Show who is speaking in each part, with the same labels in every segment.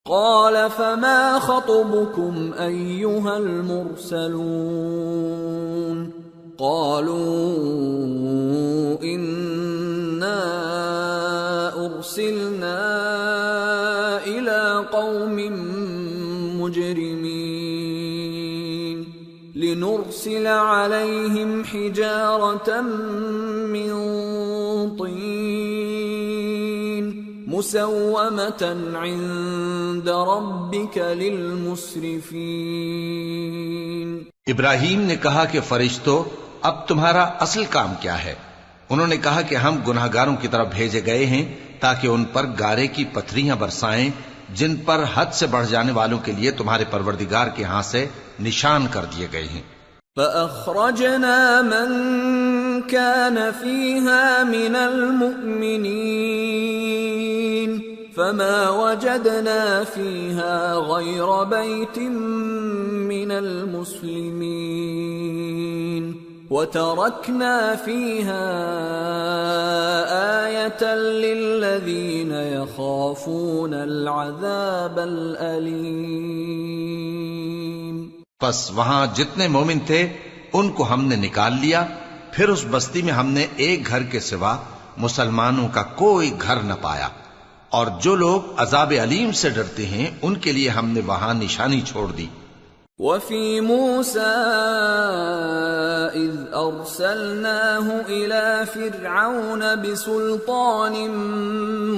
Speaker 1: قال فما خطبكم أيها المرسلون قالوا إنا أرسلنا إلى قوم مجرمين لنرسل عليهم حجارة من طين مسومة عند ربك للمسرفين۔
Speaker 2: ابراہیم نے کہا کہ فرشتوں، اب تمہارا اصل کام کیا ہے؟ انہوں نے کہا کہ ہم گناہگاروں کی طرف بھیجے گئے ہیں تاکہ ان پر گارے کی پتھریاں برسائیں جن پر حد سے بڑھ جانے والوں کے لیے تمہارے پروردگار کے ہاں سے نشان کر دیے گئے ہیں۔
Speaker 1: فأخرجنا من كان فيها من المؤمنين فما وجدنا فيها غير بيت من المسلمين وتركنا فيها آية للذين يخافون العذاب الأليم۔
Speaker 2: پس وہاں جتنے مومن تھے ان کو ہم نے نکال لیا، پھر اس بستی میں ہم نے ایک گھر کے سوا مسلمانوں کا کوئی گھر نہ پایا، اور جو لوگ عذاب علیم سے ڈرتے ہیں ان کے لیے ہم نے وہاں نشانی چھوڑ دی۔
Speaker 1: وفي موسى إذ أرسلناه إلى فرعون بسلطان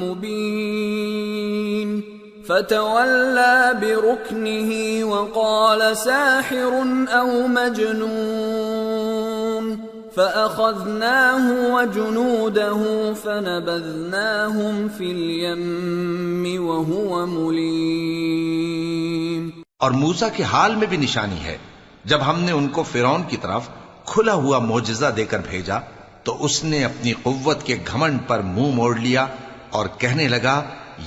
Speaker 1: مبين فتولى بركنه وقال ساحر أو مجنون فأخذناه وجنوده فنبذناهم في اليم وهو مليم۔
Speaker 2: اور موسیٰ کے حال میں بھی نشانی ہے، جب ہم نے ان کو فرعون کی طرف کھلا ہوا معجزہ دے کر بھیجا تو اس نے اپنی قوت کے گھمنڈ پر منہ موڑ لیا اور کہنے لگا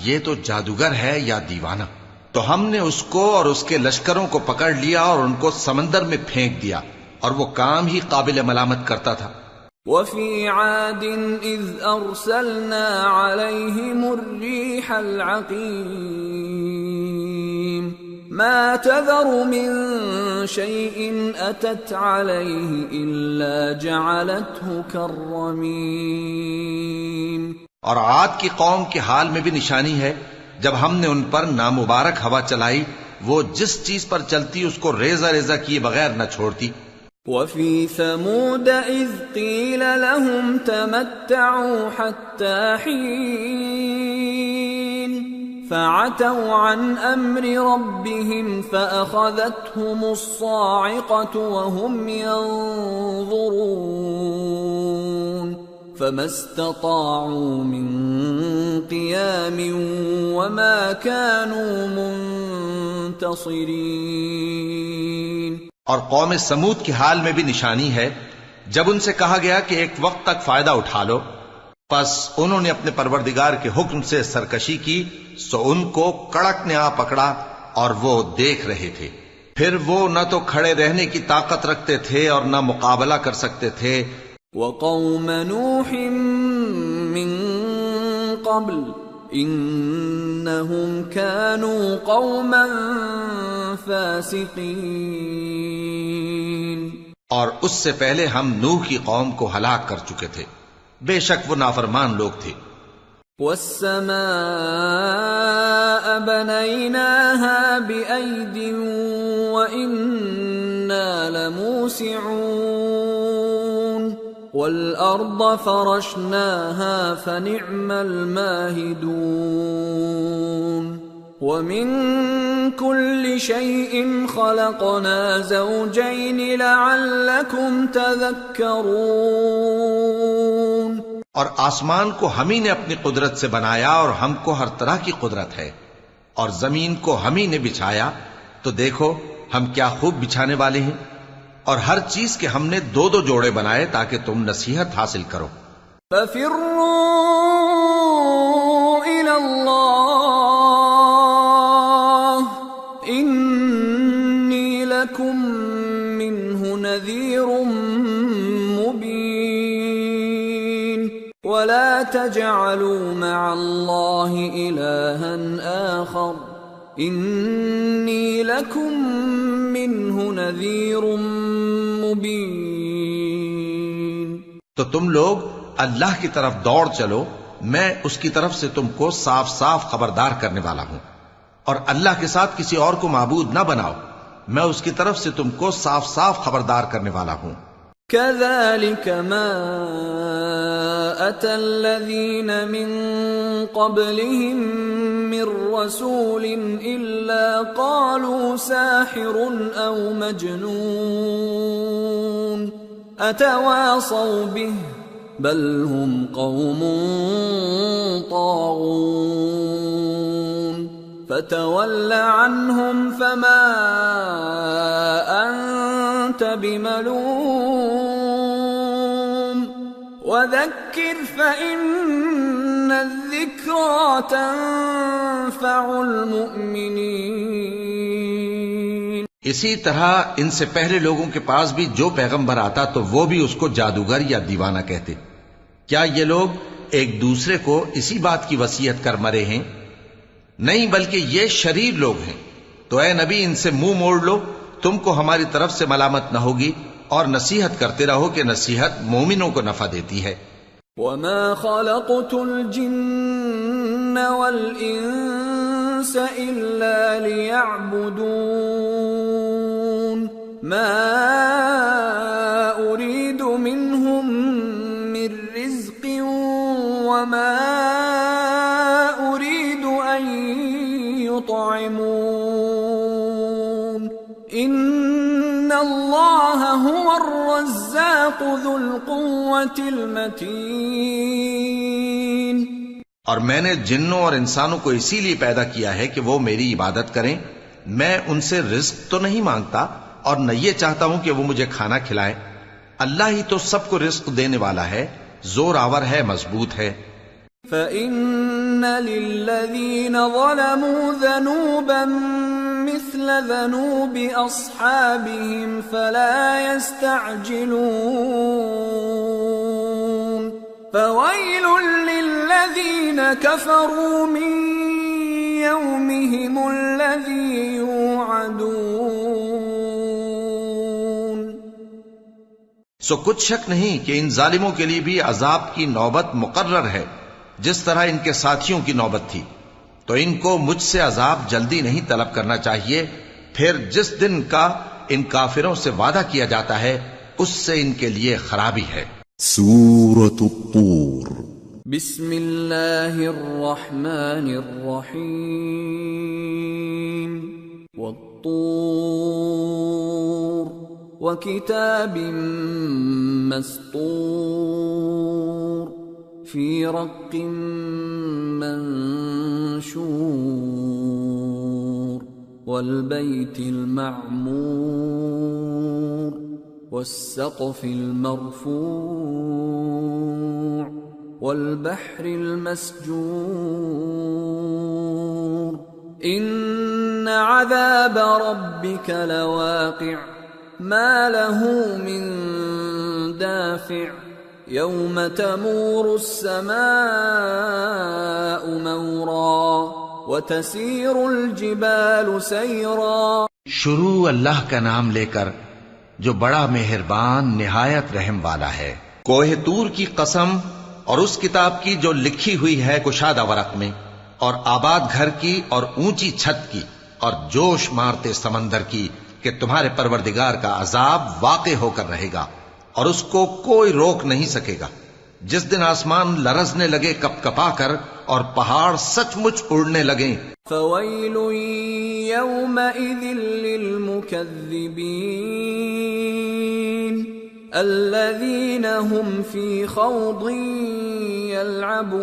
Speaker 2: یہ تو جادوگر ہے یا دیوانہ، تو ہم نے اس کو اور اس کے لشکروں کو پکڑ لیا اور ان کو سمندر میں پھینک دیا، اور وہ کام ہی قابل ملامت کرتا تھا۔
Speaker 1: وفي عاد إذ أرسلنا عليهم الريح العقيم ما تذر من شيء أتت عليه إلا جعلته كالرميم۔
Speaker 2: اور عاد کی قوم کے حال میں بھی نشانی ہے، جب ہم نے ان پر نامبارک ہوا چلائی، وہ جس چیز پر چلتی اس کو ریزہ ریزہ کیے بغیر نہ چھوڑتی۔
Speaker 1: وفي ثمود إذ قيل لهم تمتعوا حتى حين فعتوا عن أمر ربهم فأخذتهم الصاعقة وهم ينظرون فما استطاعوا من قيام وما كانوا منتصرين۔
Speaker 2: اور قوم سمود کے حال میں بھی نشانی ہے، جب ان سے کہا گیا کہ ایک وقت تک فائدہ اٹھا لو، پس انہوں نے اپنے پروردگار کے حکم سے سرکشی کی، سو ان کو کڑک نے آ پکڑا اور وہ دیکھ رہے تھے، پھر وہ نہ تو کھڑے رہنے کی طاقت رکھتے تھے اور نہ مقابلہ کر سکتے تھے۔
Speaker 1: وقوم نوح من قبل انہم كانوا قوما فاسقین۔
Speaker 2: اور اس سے پہلے ہم نوح کی قوم کو ہلاک کر چکے تھے، بے شک وہ نافرمان لوگ تھے۔
Speaker 1: والسماء بنيناها بأيد وإنا لموسعون والأرض فرشناها فنعم الماهدون ومن كل شيء خلقنا زوجين لعلكم تذكرون۔
Speaker 2: اور آسمان کو ہم ہی نے اپنی قدرت سے بنایا اور ہم کو ہر طرح کی قدرت ہے، اور زمین کو ہم ہی نے بچھایا، تو دیکھو ہم کیا خوب بچھانے والے ہیں، اور ہر چیز کے ہم نے دو دو جوڑے بنائے تاکہ تم نصیحت حاصل کرو۔
Speaker 1: فَفِرُّوا إِلَى اللَّهِ إِنِّي لَكُمْ مِنْهُ نَذِيرٌ مُبِينٌ وَلَا تَجْعَلُوا مَعَ اللَّهِ إِلَٰهًا آخَرَ انی لکم منہ نذیر مبین.
Speaker 2: تو تم لوگ اللہ کی طرف دوڑ چلو، میں اس کی طرف سے تم کو صاف صاف خبردار کرنے والا ہوں، اور اللہ کے ساتھ کسی اور کو معبود نہ بناؤ، میں اس کی طرف سے تم کو صاف صاف خبردار کرنے والا ہوں.
Speaker 1: كذلك ما أتى الذين من قبلهم من رسول إلا قالوا ساحر أو مجنون أتواصوا به بل هم قوم طاغون فتول عنهم فما أنت بملوم وذكر فإن الذكرى تنفع المؤمنين.
Speaker 2: اسی طرح ان سے پہلے لوگوں کے پاس بھی جو پیغمبر آتا تو وہ بھی اس کو جادوگر یا دیوانہ کہتے. کیا یہ لوگ ایک دوسرے کو اسی بات کی وصیت کر مرے ہیں؟ نہیں، بلکہ یہ شریر لوگ ہیں. تو اے نبی ان سے منہ موڑ لو، تم کو ہماری طرف سے ملامت نہ ہوگی، اور نصیحت کرتے رہو کہ نصیحت مومنوں کو نفع دیتی ہے.
Speaker 1: وما خلقت الجن والانس الا ليعبدون ما اريد منهم من رزق وما اريد ان يطعمون ان اللہ هو الرزاق ذو القوة المتین.
Speaker 2: اور میں نے جنوں اور انسانوں کو اسی لیے پیدا کیا ہے کہ وہ میری عبادت کریں. میں ان سے رزق تو نہیں مانگتا اور نہ یہ چاہتا ہوں کہ وہ مجھے کھانا کھلائیں. اللہ ہی تو سب کو رزق دینے والا ہے، زور آور ہے، مضبوط ہے.
Speaker 1: فَإِنَّ لِلَّذِينَ ظَلَمُوا ذَنُوبًا مثل ذنوب أصحابهم فلا يستعجلون فويل للذين كفروا من يومهم الذي يوعدون.
Speaker 2: سو کچھ شک نہیں کہ ان ظالموں کے لیے بھی عذاب کی نوبت مقرر ہے، جس طرح ان کے ساتھیوں کی نوبت تھی. تو ان کو مجھ سے عذاب جلدی نہیں طلب کرنا چاہیے، پھر جس دن کا ان کافروں سے وعدہ کیا جاتا ہے اس سے ان کے لیے خرابی ہے.
Speaker 3: سورة الطور.
Speaker 1: بسم اللہ الرحمن الرحیم. والطور وکتاب مسطور فی رق منشور والبیت المعمور والسقف المرفوع والبحر المسجور ان عذاب ربك لواقع ما له من دافع يوم تمور السماء مورا وتسير الجبال سيرا.
Speaker 2: شروع اللہ کا نام لے کر جو بڑا مہربان نہایت رحم والا ہے. کوہ طور کی قسم اور اس کتاب کی جو لکھی ہوئی ہے کشادہ ورق میں، اور آباد گھر کی اور اونچی چھت کی اور جوش مارتے سمندر کی کہ تمہارے پروردگار کا عذاب واقع ہو کر رہے گا اور اس کو کوئی روک نہیں سکے گا. جس دن آسمان لرزنے لگے کپ کپا کر اور پہاڑ سچ مچ اڑنے لگیں.
Speaker 1: فویل یومئذ للمکذبین الذین هم فی خوض یلعبون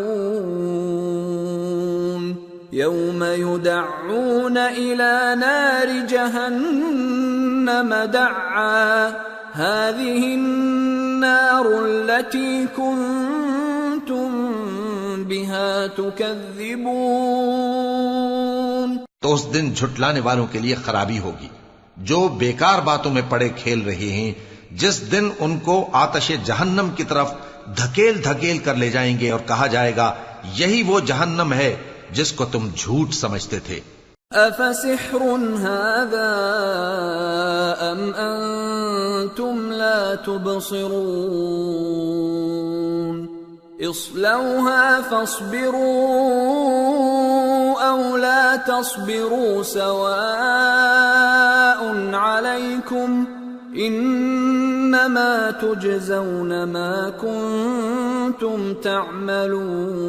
Speaker 1: یوم یدعون الى نار جہنم دعا هذه النار التي كنتم بها تكذبون.
Speaker 2: تو اس دن جھٹلانے والوں کے لیے خرابی ہوگی جو بیکار باتوں میں پڑے کھیل رہے ہیں، جس دن ان کو آتش جہنم کی طرف دھکیل دھکیل کر لے جائیں گے اور کہا جائے گا یہی وہ جہنم ہے جس کو تم جھوٹ سمجھتے تھے.
Speaker 1: أفسحر هذا أم أنتم لا تبصرون اصلوها فاصبروا أو لا تصبروا سواء عليكم انما تجزون ما کنتم تعملون۔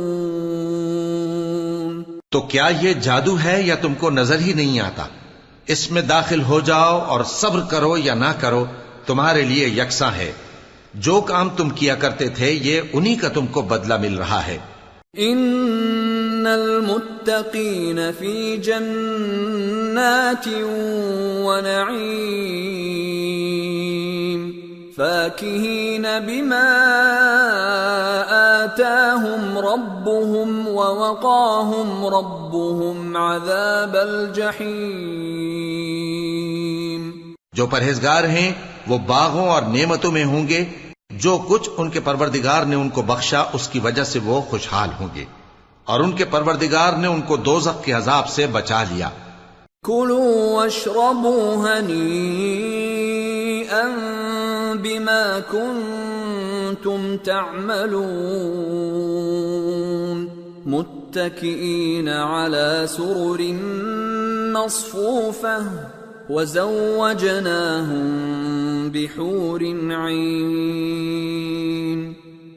Speaker 2: تو کیا یہ جادو ہے یا تم کو نظر ہی نہیں آتا؟ اس میں داخل ہو جاؤ اور صبر کرو یا نہ کرو تمہارے لیے یکساں ہے۔ جو کام تم کیا کرتے تھے یہ انہی کا تم کو بدلہ مل رہا ہے۔
Speaker 1: ان المتقین فی جنات ونعیم فاکہین بما آتاہم ربهم ووقاہم ربهم عذاب الجحیم۔
Speaker 2: جو پرہیزگار ہیں وہ باغوں اور نعمتوں میں ہوں گے، جو کچھ ان کے پروردگار نے ان کو بخشا اس کی وجہ سے وہ خوشحال ہوں گے، اور ان کے پروردگار نے ان کو دوزخ کے عذاب سے بچا لیا۔
Speaker 1: کلوا واشربوا ہنیئا بما کنتم تعملون متکئین علی سرر مصفوفہ وزوجناهم بحور عین۔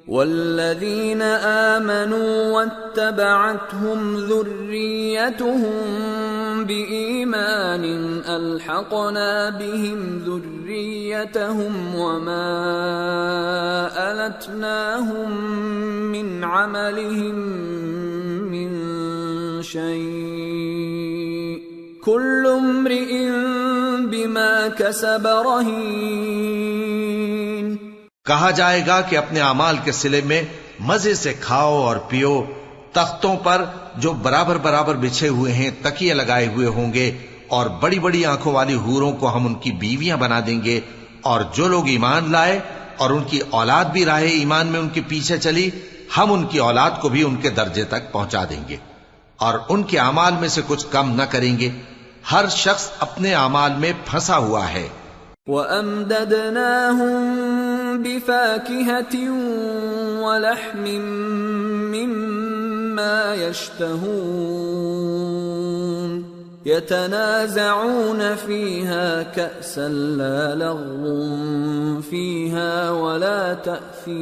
Speaker 1: والذین آمنوا واتبعتهم ذریتهم بإیمان الحقنا بهم ذریتهم وما ألتناهم من عملهم من شیء کل امرئ بما کسب رہین۔
Speaker 2: کہا جائے گا کہ اپنے اعمال کے صلے میں مزے سے کھاؤ اور پیو، تختوں پر جو برابر برابر بچھے ہوئے ہیں تکیے لگائے ہوئے ہوں گے، اور بڑی بڑی آنکھوں والی حوروں کو ہم ان کی بیویاں بنا دیں گے، اور جو لوگ ایمان لائے اور ان کی اولاد بھی راہ ایمان میں ان کے پیچھے چلی، ہم ان کی اولاد کو بھی ان کے درجے تک پہنچا دیں گے، اور ان کے اعمال میں سے کچھ کم نہ کریں گے۔ ہر شخص اپنے اعمال میں پھنسا ہوا ہے۔
Speaker 1: وَأَمْدَدْنَاهُمْ بِفَاكِهَةٍ وَلَحْمٍ مِّمَّا يَشْتَهُونَ يَتَنَازَعُونَ فِيهَا كَأْسًا لَّا لَغْوٌ فِيهَا وَلَا تَأْثِيمٌ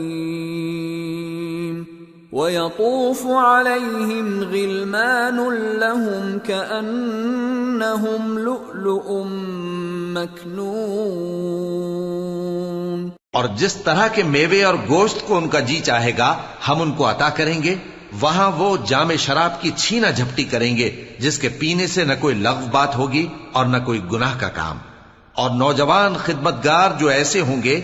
Speaker 1: وَيَطُوفُ عَلَيْهِمْ غِلْمَانٌ لَّهُمْ كَأَنَّهُمْ لُؤْلُؤٌ مَّكْنُونٌ۔
Speaker 2: اور جس طرح کے میوے اور گوشت کو ان کا جی چاہے گا ہم ان کو عطا کریں گے، وہاں وہ جام شراب کی چھینا جھپٹی کریں گے جس کے پینے سے نہ کوئی لغو بات ہوگی اور نہ کوئی گناہ کا کام، اور نوجوان خدمتگار جو ایسے ہوں گے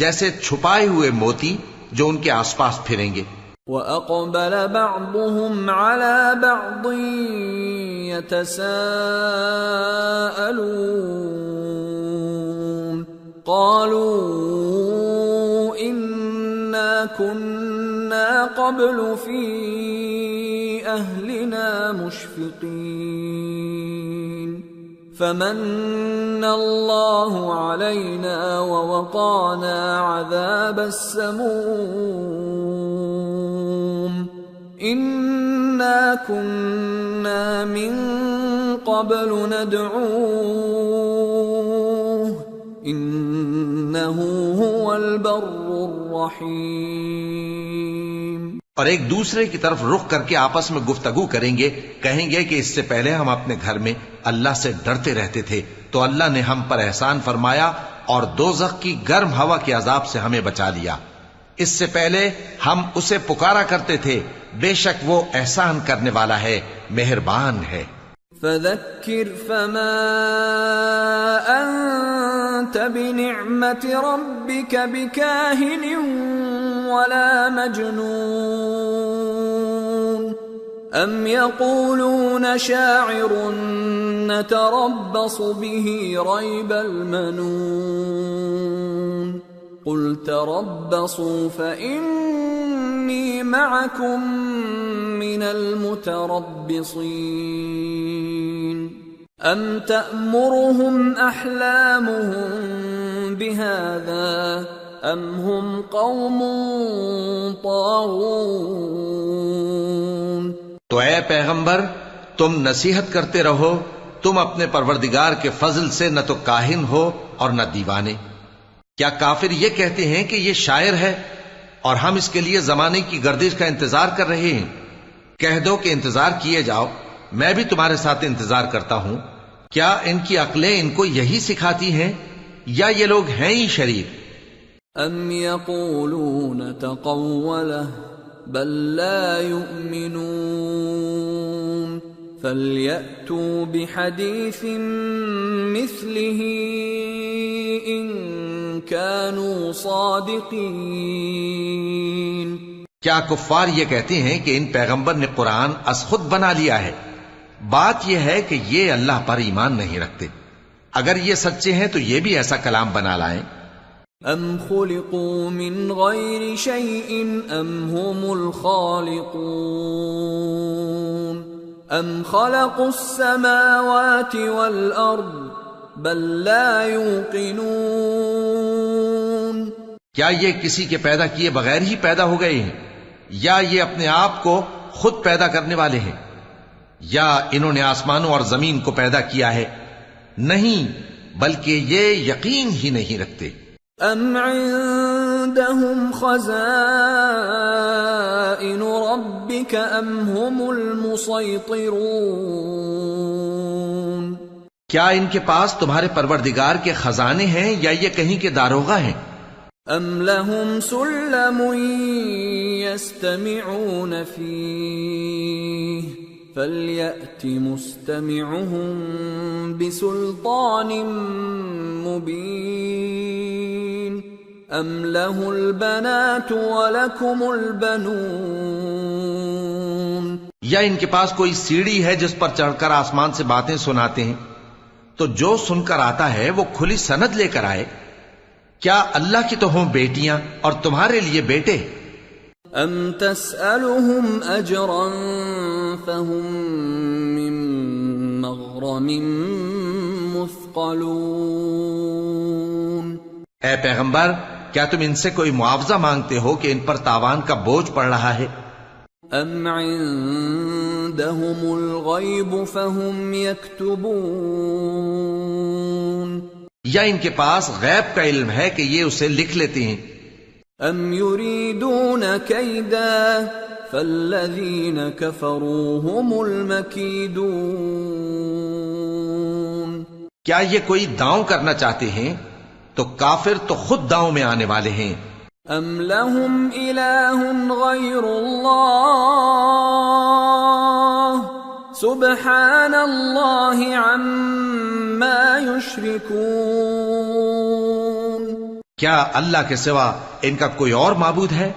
Speaker 2: جیسے چھپائے ہوئے موتی جو ان کے آس پاس پھریں گے۔
Speaker 1: وَأَقْبَلَ بَعْضُهُمْ عَلَى بَعْضٍ يَتَسَاءَلُونَ قَالُوا إِنَّا كُنَّا قَبْلُ فِي أَهْلِنَا مُشْفِقِينَ فَمَنَّ اللَّهُ عَلَيْنَا وَوَقَانَا عَذَابَ السَّمُومِ إِنَّا كُنَّا مِن قَبْلُ نَدْعُوهُ إِنَّهُ هُوَ الْبَرُّ الرَّحِيمُ۔
Speaker 2: اور ایک دوسرے کی طرف رخ کر کے آپس میں گفتگو کریں گے، کہیں گے کہ اس سے پہلے ہم اپنے گھر میں اللہ سے ڈرتے رہتے تھے تو اللہ نے ہم پر احسان فرمایا اور دوزخ کی گرم ہوا کے عذاب سے ہمیں بچا لیا۔ اس سے پہلے ہم اسے پکارا کرتے تھے، بے شک وہ احسان کرنے والا ہے، مہربان ہے۔
Speaker 1: فَذَكِّرْ فَمَا أَنْتَ بِنِعْمَةِ رَبِّكَ بِكَاهِنٍ وَلَا مَجْنُونٍ أَمْ يَقُولُونَ شَاعِرٌ نَتَرَبَّصُ بِهِ رَيْبَ الْمَنُونِ قُلْ تَرَبَّصُوا فَإِنِّي مَعَكُمْ مِنَ الْمُتَرَبِّصِينَ ام تأمرهم احلامهم بهذا ام هم قوم طاغون۔
Speaker 2: تو اے پیغمبر تم نصیحت کرتے رہو، تم اپنے پروردگار کے فضل سے نہ تو کاہن ہو اور نہ دیوانے۔ کیا کافر یہ کہتے ہیں کہ یہ شاعر ہے اور ہم اس کے لیے زمانے کی گردش کا انتظار کر رہے ہیں؟ کہہ دو کہ انتظار کیے جاؤ، میں بھی تمہارے ساتھ انتظار کرتا ہوں۔ کیا ان کی عقلیں ان کو یہی سکھاتی ہیں یا یہ لوگ ہیں ہی شریر؟
Speaker 1: ام یقولون تقولہ بل لا یؤمنون فَلْيَأْتُوا بِحَدِيثٍ مِثْلِهِ إِن كَانُوا صَادِقِينَ۔
Speaker 2: کیا کفار یہ کہتے ہیں کہ ان پیغمبر نے قرآن از خود بنا لیا ہے؟ بات یہ ہے کہ یہ اللہ پر ایمان نہیں رکھتے۔ اگر یہ سچے ہیں تو یہ بھی ایسا کلام بنا لائیں۔
Speaker 1: ام خلقوا من غیر شیء ام هم الخالقون ام خلقوا السماوات والارض بل لا يوقنون۔
Speaker 2: کیا یہ کسی کے پیدا کیے بغیر ہی پیدا ہو گئے ہیں یا یہ اپنے آپ کو خود پیدا کرنے والے ہیں؟ یا انہوں نے آسمانوں اور زمین کو پیدا کیا ہے؟ نہیں، بلکہ یہ یقین ہی نہیں رکھتے۔
Speaker 1: ام عندهم خزائن ربك ام هم المسيطرون۔
Speaker 2: کیا ان کے پاس تمہارے پروردگار کے خزانے ہیں یا یہ کہیں کے داروغہ ہیں؟
Speaker 1: ام لهم سلم يستمعون فيه فليأت مستمعهم بسلطان مبين ام له البنات ولكم البنون۔
Speaker 2: یا ان کے پاس کوئی سیڑھی ہے جس پر چڑھ کر آسمان سے باتیں سناتے ہیں؟ تو جو سن کر آتا ہے وہ کھلی سند لے کر آئے۔ کیا اللہ کی تو ہوں بیٹیاں اور تمہارے لیے بیٹے؟
Speaker 1: ام تسألهم اجرا فهم من مغرم مثقلون۔
Speaker 2: اے پیغمبر کیا تم ان سے کوئی معاوضہ مانگتے ہو کہ ان پر تاوان کا بوجھ پڑ رہا ہے؟
Speaker 1: ام عندهم الغیب فهم یکتبون۔
Speaker 2: یا ان کے پاس غیب کا علم ہے کہ یہ اسے لکھ لیتے ہیں؟
Speaker 1: ام یریدون کیدا فالذین کفروا هم المکیدون۔
Speaker 2: کیا یہ کوئی داؤں کرنا چاہتے ہیں؟ تو کافر تو خود داؤں میں آنے والے ہیں۔
Speaker 1: ام لهم الہ غیر اللہ سبحان اللہ عما یشرکون۔
Speaker 2: کیا اللہ کے سوا ان کا کوئی اور معبود ہے؟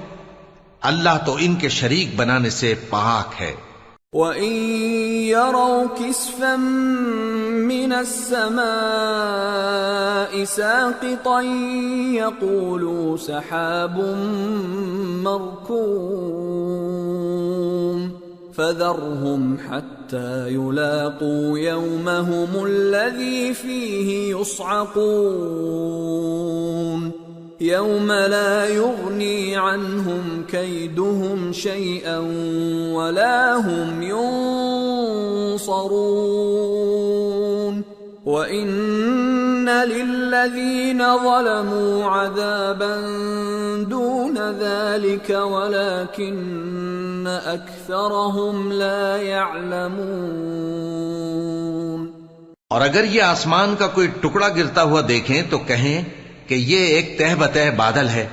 Speaker 2: اللہ تو ان کے شریک بنانے سے پاک ہے۔
Speaker 1: وَإِن يَرَوْا كِسْفًا مِّنَ السَّمَاءِ سَاقِطًا يَقُولُوا سَحَابٌ مَّرْكُومٌ فَذَرْهُمْ حَتَّى يُلَاقُوا يَوْمَهُمُ الَّذِي فِيهِ يُصْعَقُونَ يَوْمَ لَا يُغْنِي عَنْهُمْ كَيْدُهُمْ شَيْئًا وَلَا هُمْ يُنصَرُونَ وَإِنَّ لِلَّذِينَ ظَلَمُوا عَذَابًا دُونَ ذَلِكَ وَلَكِنَّ أَكْثَرَهُمْ لَا يَعْلَمُونَ۔
Speaker 2: اور اگر یہ آسمان کا کوئی ٹکڑا گرتا ہوا دیکھیں تو کہیں کہ یہ ایک تہ بتہ بادل ہے،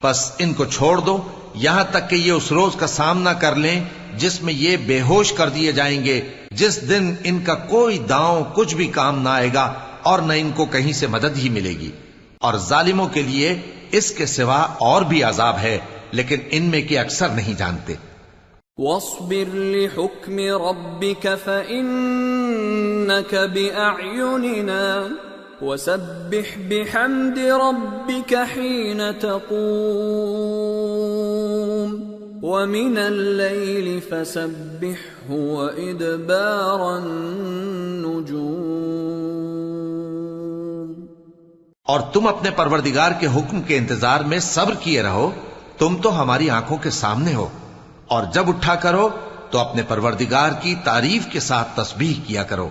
Speaker 2: پس ان کو چھوڑ دو یہاں تک کہ یہ اس روز کا سامنا کر لیں جس میں یہ بے ہوش کر دیے جائیں گے، جس دن ان کا کوئی داؤں کچھ بھی کام نہ آئے گا اور نہ ان کو کہیں سے مدد ہی ملے گی۔ اور ظالموں کے لیے اس کے سوا اور بھی عذاب ہے، لیکن ان میں کے اکثر نہیں جانتے۔
Speaker 1: وَاصْبِرْ لِحُكْمِ رَبِّكَ فَإِنَّكَ بِأَعْيُنِنَا وَسَبِّحْ بِحَمْدِ رَبِّكَ حِينَ تَقُومُ وَمِنَ اللَّيْلِ فَسَبِّحْهُ وإدبار النجوم.
Speaker 2: اور تم اپنے پروردگار کے حکم کے انتظار میں صبر کیے رہو، تم تو ہماری آنکھوں کے سامنے ہو. اور جب اٹھا کرو تو اپنے پروردگار کی تعریف کے ساتھ تسبیح کیا کرو،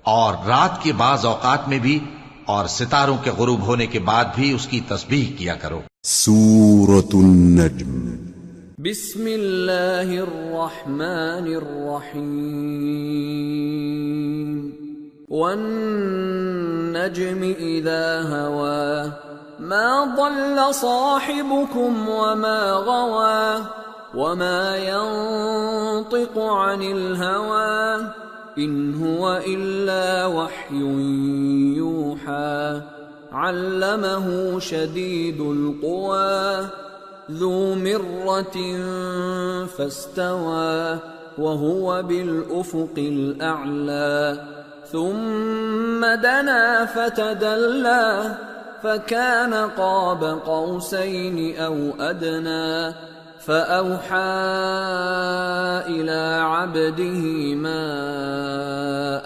Speaker 2: اور رات کے بعض اوقات میں بھی اور ستاروں کے غروب ہونے کے بعد بھی اس کی تسبیح کیا کرو.
Speaker 3: سورة النجم.
Speaker 1: بسم اللہ الرحمن الرحیم. والنجم اذا هوى ما ضل صاحبكم وما غوى وما ينطق عن الهوى إن هو إلا وحي يوحى. علمه شديد القوى ذو مرة فاستوى وهو بالأفق الأعلى. ثم دنا فتدلى فكان قاب قوسين أو أدنى. فأوحى إلى عبده ما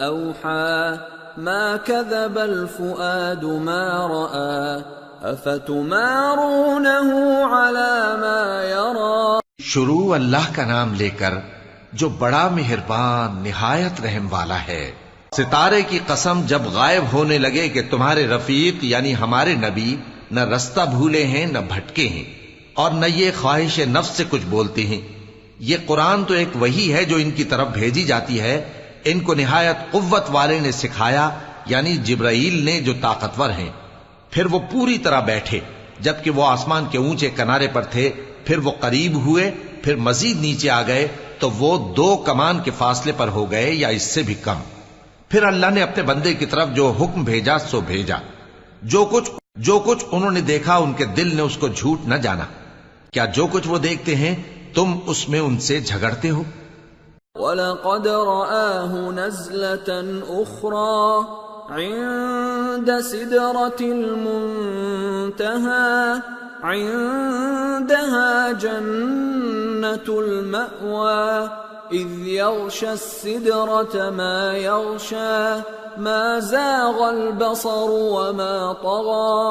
Speaker 1: أوحى. ما كذب الفؤاد ما رأى. أفتمارونه على ما يرى.
Speaker 2: شروع اللہ کا نام لے کر جو بڑا مہربان نہایت رحم والا ہے. ستارے کی قسم جب غائب ہونے لگے کہ تمہارے رفیق یعنی ہمارے نبی نہ رستہ بھولے ہیں نہ بھٹکے ہیں اور نہ یہ خواہش نفس سے کچھ بولتے ہیں. یہ قرآن تو ایک وحی ہے جو ان کی طرف بھیجی جاتی ہے. ان کو نہایت قوت والے نے سکھایا یعنی جبرائیل نے جو طاقتور ہیں. پھر وہ پوری طرح بیٹھے جبکہ وہ آسمان کے اونچے کنارے پر تھے. پھر وہ قریب ہوئے، پھر مزید نیچے آ گئے تو وہ 2 کمان کے فاصلے پر ہو گئے یا اس سے بھی کم. پھر اللہ نے اپنے بندے کی طرف جو حکم بھیجا سو بھیجا. جو کچھ انہوں نے دیکھا ان کے دل نے اس کو جھوٹ نہ جانا. کیا جو کچھ وہ دیکھتے ہیں تم اس میں ان سے جھگڑتے ہو؟
Speaker 1: وَلَقَدْ رَآهُ نَزْلَةً أُخْرَى عِندَ سِدْرَةِ الْمُنْتَهَى عِندَهَا جَنَّةُ الْمَأْوَى إِذْ يَغْشَى السِّدْرَةَ مَا يَغْشَى مَا زَاغَ الْبَصَرُ وَمَا طَغَى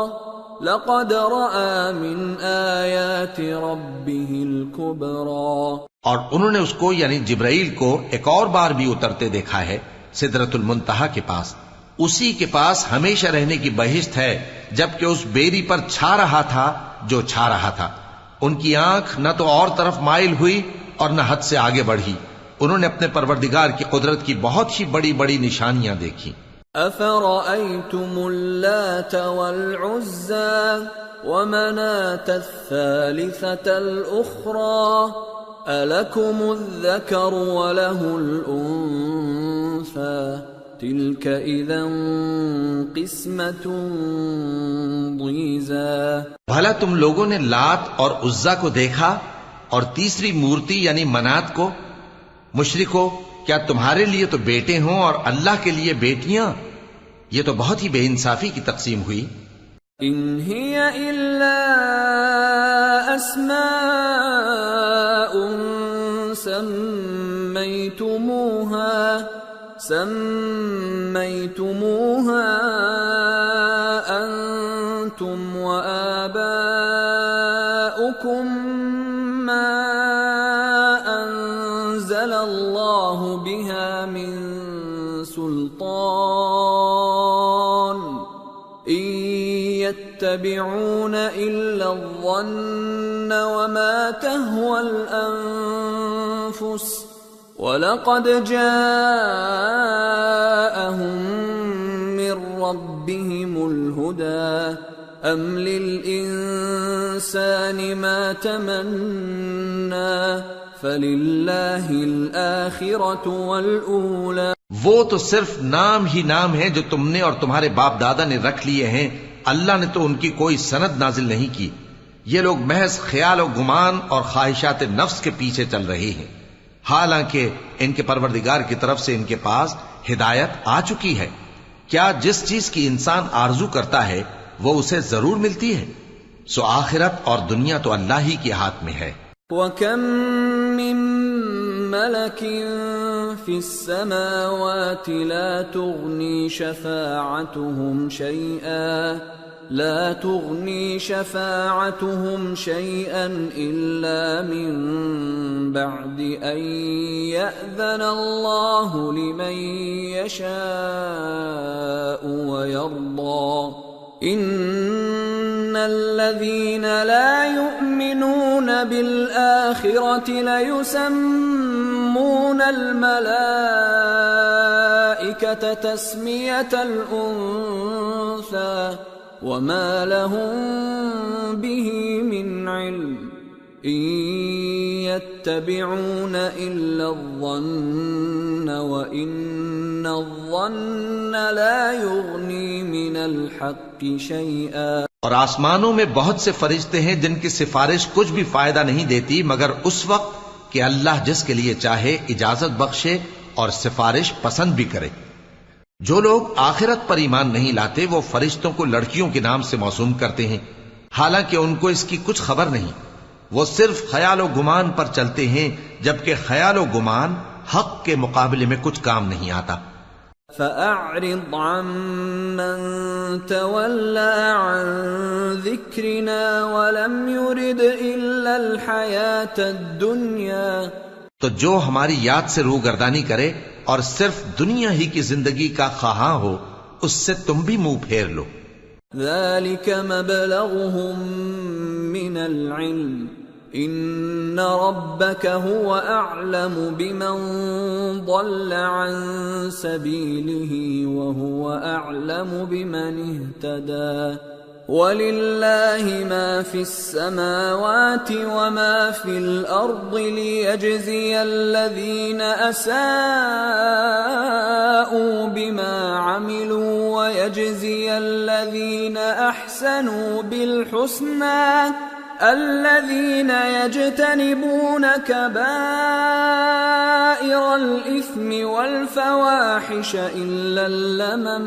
Speaker 1: لَقَدْ رَأَى مِنْ آيَاتِ رَبِّهِ الْكُبْرَى.
Speaker 2: اور انہوں نے اس کو یعنی جبرائیل کو ایک اور بار بھی اترتے دیکھا ہے سدرۃ المنتہا کے پاس. اسی کے پاس ہمیشہ رہنے کی بہشت ہے جبکہ اس بیری پر چھا رہا تھا جو چھا رہا تھا. ان کی آنکھ نہ تو اور طرف مائل ہوئی اور نہ حد سے آگے بڑھی. انہوں نے اپنے پروردگار کی قدرت کی بہت ہی بڑی بڑی نشانیاں دیکھی.
Speaker 1: أَفَرَأَيْتُمُ اللَّاتَ وَالْعُزَّى وَمَنَاةَ الثَّالِثَةَ الْأُخْرَى أَلَكُمُ الذَّكَرُ وَلَهُ الْأُنثَى تِلْكَ إِذًا قِسْمَةٌ ضِیزَى.
Speaker 2: بھلا تم لوگوں نے لات اور عزا کو دیکھا اور تیسری مورتی یعنی منات کو؟ مشرکو، کیا تمہارے لیے تو بیٹے ہوں اور اللہ کے لیے بیٹیاں؟ یہ تو بہت ہی بے انصافی کی تقسیم ہوئی.
Speaker 1: ان هي الا اسماء سميتموها انتم وآباؤكم ما انزل الله بها من سلطان ان يتبعون الا الظن وما تهوى الانفس وَلَقَدْ جَاءَهُم مِّن رَّبِّهِمُ الْهُدَىٰ أَمْ لِلْإِنسَانِ مَا تَمَنَّىٰ فَلِلَّهِ الْآخِرَةُ وَالْأُولَىٰ.
Speaker 2: وہ تو صرف نام ہی نام ہیں جو تم نے اور تمہارے باپ دادا نے رکھ لیے ہیں. اللہ نے تو ان کی کوئی سند نازل نہیں کی. یہ لوگ محض خیال و گمان اور خواہشات نفس کے پیچھے چل رہے ہیں، حالانکہ ان کے پروردگار کی طرف سے ان کے پاس ہدایت آ چکی ہے. کیا جس چیز کی انسان آرزو کرتا ہے وہ اسے ضرور ملتی ہے؟ سو آخرت اور دنیا تو اللہ ہی کے ہاتھ میں ہے.
Speaker 1: وَكَم مِّن مَّلَكٍ في السماوات لا تغني شفاعتهم شيئا إلا من بعد أن يأذن الله لمن يشاء ويرضى إن الذين لا يؤمنون بالآخرة ليسمون الملائكة تسمية الأنثى وما لهم به من علم إن يتبعون إلا الظن وإن الظن لا يغني من الحق شيئا۔
Speaker 2: اور آسمانوں میں بہت سے فرشتے ہیں جن کی سفارش کچھ بھی فائدہ نہیں دیتی مگر اس وقت کہ اللہ جس کے لیے چاہے اجازت بخشے اور سفارش پسند بھی کرے۔ جو لوگ آخرت پر ایمان نہیں لاتے وہ فرشتوں کو لڑکیوں کے نام سے موسوم کرتے ہیں، حالانکہ ان کو اس کی کچھ خبر نہیں۔ وہ صرف خیال و گمان پر چلتے ہیں، جبکہ خیال و گمان حق کے مقابلے میں کچھ کام نہیں آتا۔
Speaker 1: فأعرض عمن تولى عن ذكرنا ولم يرد إلا الحياة الدنيا،
Speaker 2: تو جو ہماری یاد سے روگردانی کرے اور صرف دنیا ہی کی زندگی کا خواہاں ہو اس سے تم بھی منہ پھیر لو۔
Speaker 1: ذلك مبلغهم من العلم ان ربك هو اعلم بمن ضل عن سبيله وهو اعلم بمن اهتدى ولله ما في السماوات وما في الارض ليجزي الذين اساءوا بما عملوا ويجزي الذين احسنوا بالحسنى الذين يجتنبون كبائر الإثم والفواحش إلا اللمم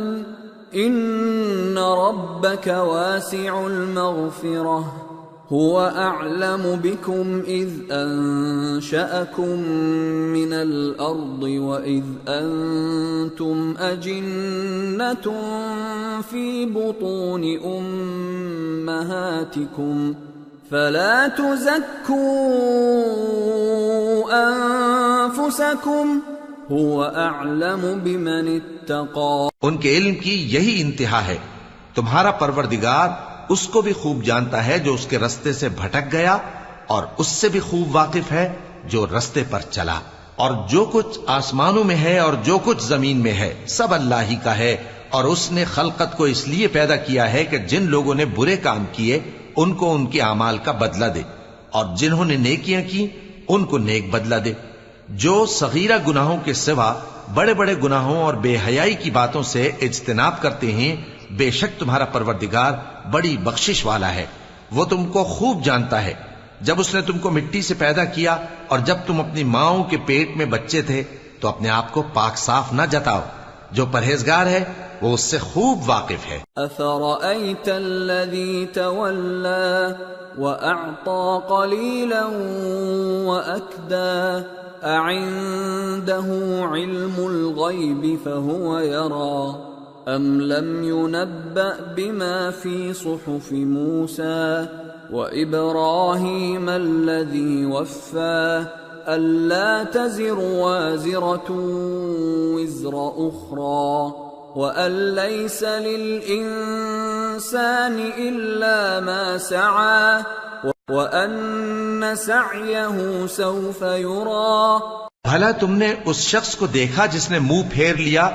Speaker 1: إن ربك واسع المغفرة هو أعلم بكم إذ أنشأكم من الأرض وإذ أنتم أجنة في بطون أمهاتكم فلا تزكوا أنفسكم هو أعلم بمن اتقى۔
Speaker 2: ان کے علم کی یہی انتہا ہے، تمہارا پروردگار اس کو بھی خوب جانتا ہے جو اس کے رستے سے بھٹک گیا اور اس سے بھی خوب واقف ہے جو رستے پر چلا۔ اور جو کچھ آسمانوں میں ہے اور جو کچھ زمین میں ہے سب اللہ ہی کا ہے، اور اس نے خلقت کو اس لیے پیدا کیا ہے کہ جن لوگوں نے برے کام کیے ان کو ان کے اعمال کا بدلہ دے اور جنہوں نے نیکیاں کی ان کو نیک بدلہ دے۔ جو صغیرہ گناہوں کے سوا بڑے بڑے گناہوں اور بے حیائی کی باتوں سے اجتناب کرتے ہیں، بے شک تمہارا پروردگار بڑی بخشش والا ہے، وہ تم کو خوب جانتا ہے۔ جب اس نے تم کو مٹی سے پیدا کیا اور جب تم اپنی ماؤں کے پیٹ میں بچے تھے تو اپنے آپ کو پاک صاف نہ جتاؤ، جو پرہیزگار ہے وہ اس سے خوب واقف ہے۔
Speaker 1: أَفَرَأَيْتَ الَّذِي تَوَلَّى وَأَعْطَى قَلِيلًا وَأَكْدَى أَعِندَهُ عِلْمُ الْغَيْبِ فَهُوَ يَرَى أَمْ لَمْ يُنَبَّأْ بِمَا فِي صُحُفِ مُوسَى وَإِبْرَاهِيمَ الَّذِي وَفَّى أَلَّا تَزِرُ وَازِرَةٌ وِزْرَ أُخْرَى وَأَن لَّيْسَ لِلْإِنسَانِ إِلَّا مَا سَعَى وَأَنَّ سَعْيَهُ سَوْفَ يُرَى۔
Speaker 2: بھلا تم نے اس شخص کو دیکھا جس نے منہ پھیر لیا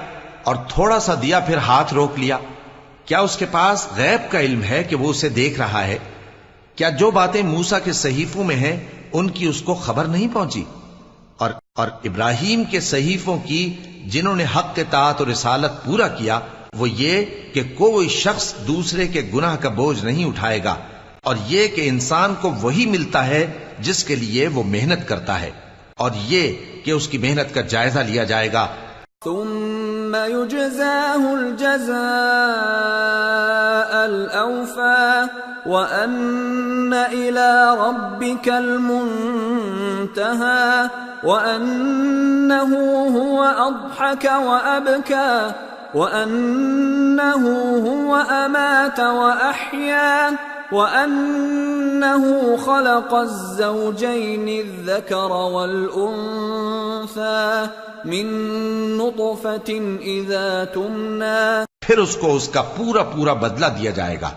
Speaker 2: اور تھوڑا سا دیا پھر ہاتھ روک لیا؟ کیا اس کے پاس غیب کا علم ہے کہ وہ اسے دیکھ رہا ہے؟ کیا جو باتیں موسیٰ کے صحیفوں میں ہیں ان کی اس کو خبر نہیں پہنچی؟ اور ابراہیم کے صحیفوں کی جنہوں نے حق اطاعت اور رسالت پورا کیا، وہ یہ کہ کوئی شخص دوسرے کے گناہ کا بوجھ نہیں اٹھائے گا، اور یہ کہ انسان کو وہی ملتا ہے جس کے لیے وہ محنت کرتا ہے، اور یہ کہ اس کی محنت کا جائزہ لیا جائے گا۔
Speaker 1: ثم يجزاه الجزاء الأوفى وأن إلى ربك المنتهى وأنه هو أضحك وأبكى وأنه هو أمات وأحيا وأنه خلق الزوجين الذكر والأنثى من نطفة إذا تمنى.
Speaker 2: پھر اس کو اس کا پورا پورا بدلہ دیا جائے گا،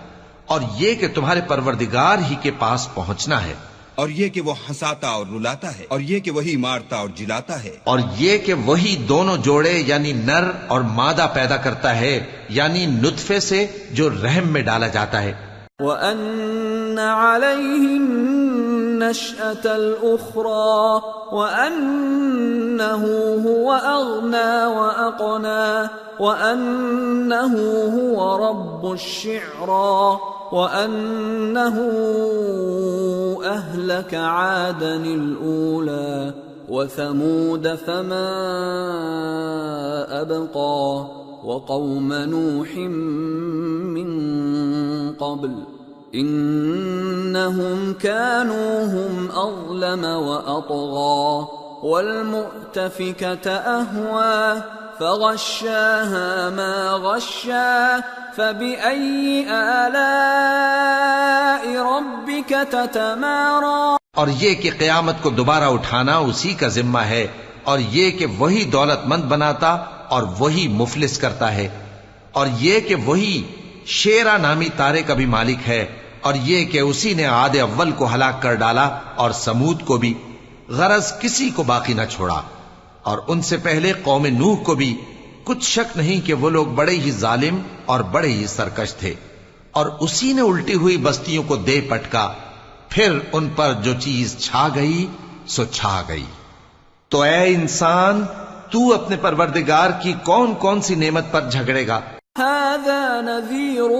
Speaker 2: اور یہ کہ تمہارے پروردگار ہی کے پاس پہنچنا ہے،
Speaker 4: اور یہ کہ وہ ہنساتا اور رلاتا ہے، اور یہ کہ وہی مارتا اور جلاتا ہے،
Speaker 2: اور یہ کہ وہی دونوں جوڑے یعنی نر اور مادہ پیدا کرتا ہے، یعنی نطفے سے جو رحم میں ڈالا جاتا ہے.
Speaker 1: وَأَنَّ عَلَيْهِ النَّشْأَةَ الْأُخْرَى وَأَنَّهُ هُوَ أَغْنَى وَأَقْنَى وَأَنَّهُ هُوَ رَبُّ الشِّعْرَى وَأَنَّهُ أَهْلَكَ عَادًا الْأُولَى وَثَمُودَ فَمَا أَبْقَى وَقَوْمَ نُوحٍ مِّن قَبْلُ إِنَّهُمْ كَانُوا هُمْ أَظْلَمَ وَأَطْغَى وَالْمُؤْتَفِكَةَ أَهْوَى فَغَشَّاهَا مَا غَشَّى فَبِأَيِّ آلَاءِ رَبِّكَ تَتَمَارَى.
Speaker 2: اور یہ کہ قیامت کو دوبارہ اٹھانا اسی کا ذمہ ہے، اور یہ کہ وہی دولت مند بناتا اور وہی مفلس کرتا ہے، اور یہ کہ وہی شیرا نامی تارے کا بھی مالک ہے، اور یہ کہ اسی نے عاد اول کو ہلاک کر ڈالا اور سمود کو بھی، غرض کسی کو باقی نہ چھوڑا، اور ان سے پہلے قوم نوح کو بھی. کچھ شک نہیں کہ وہ لوگ بڑے ہی ظالم اور بڑے ہی سرکش تھے، اور اسی نے الٹی ہوئی بستیوں کو دے پٹکا، پھر ان پر جو چیز چھا گئی سو چھا گئی. تو اے انسان، تو اپنے پروردگار کی کون کون سی نعمت پر جھگڑے گا؟
Speaker 1: هذا نذير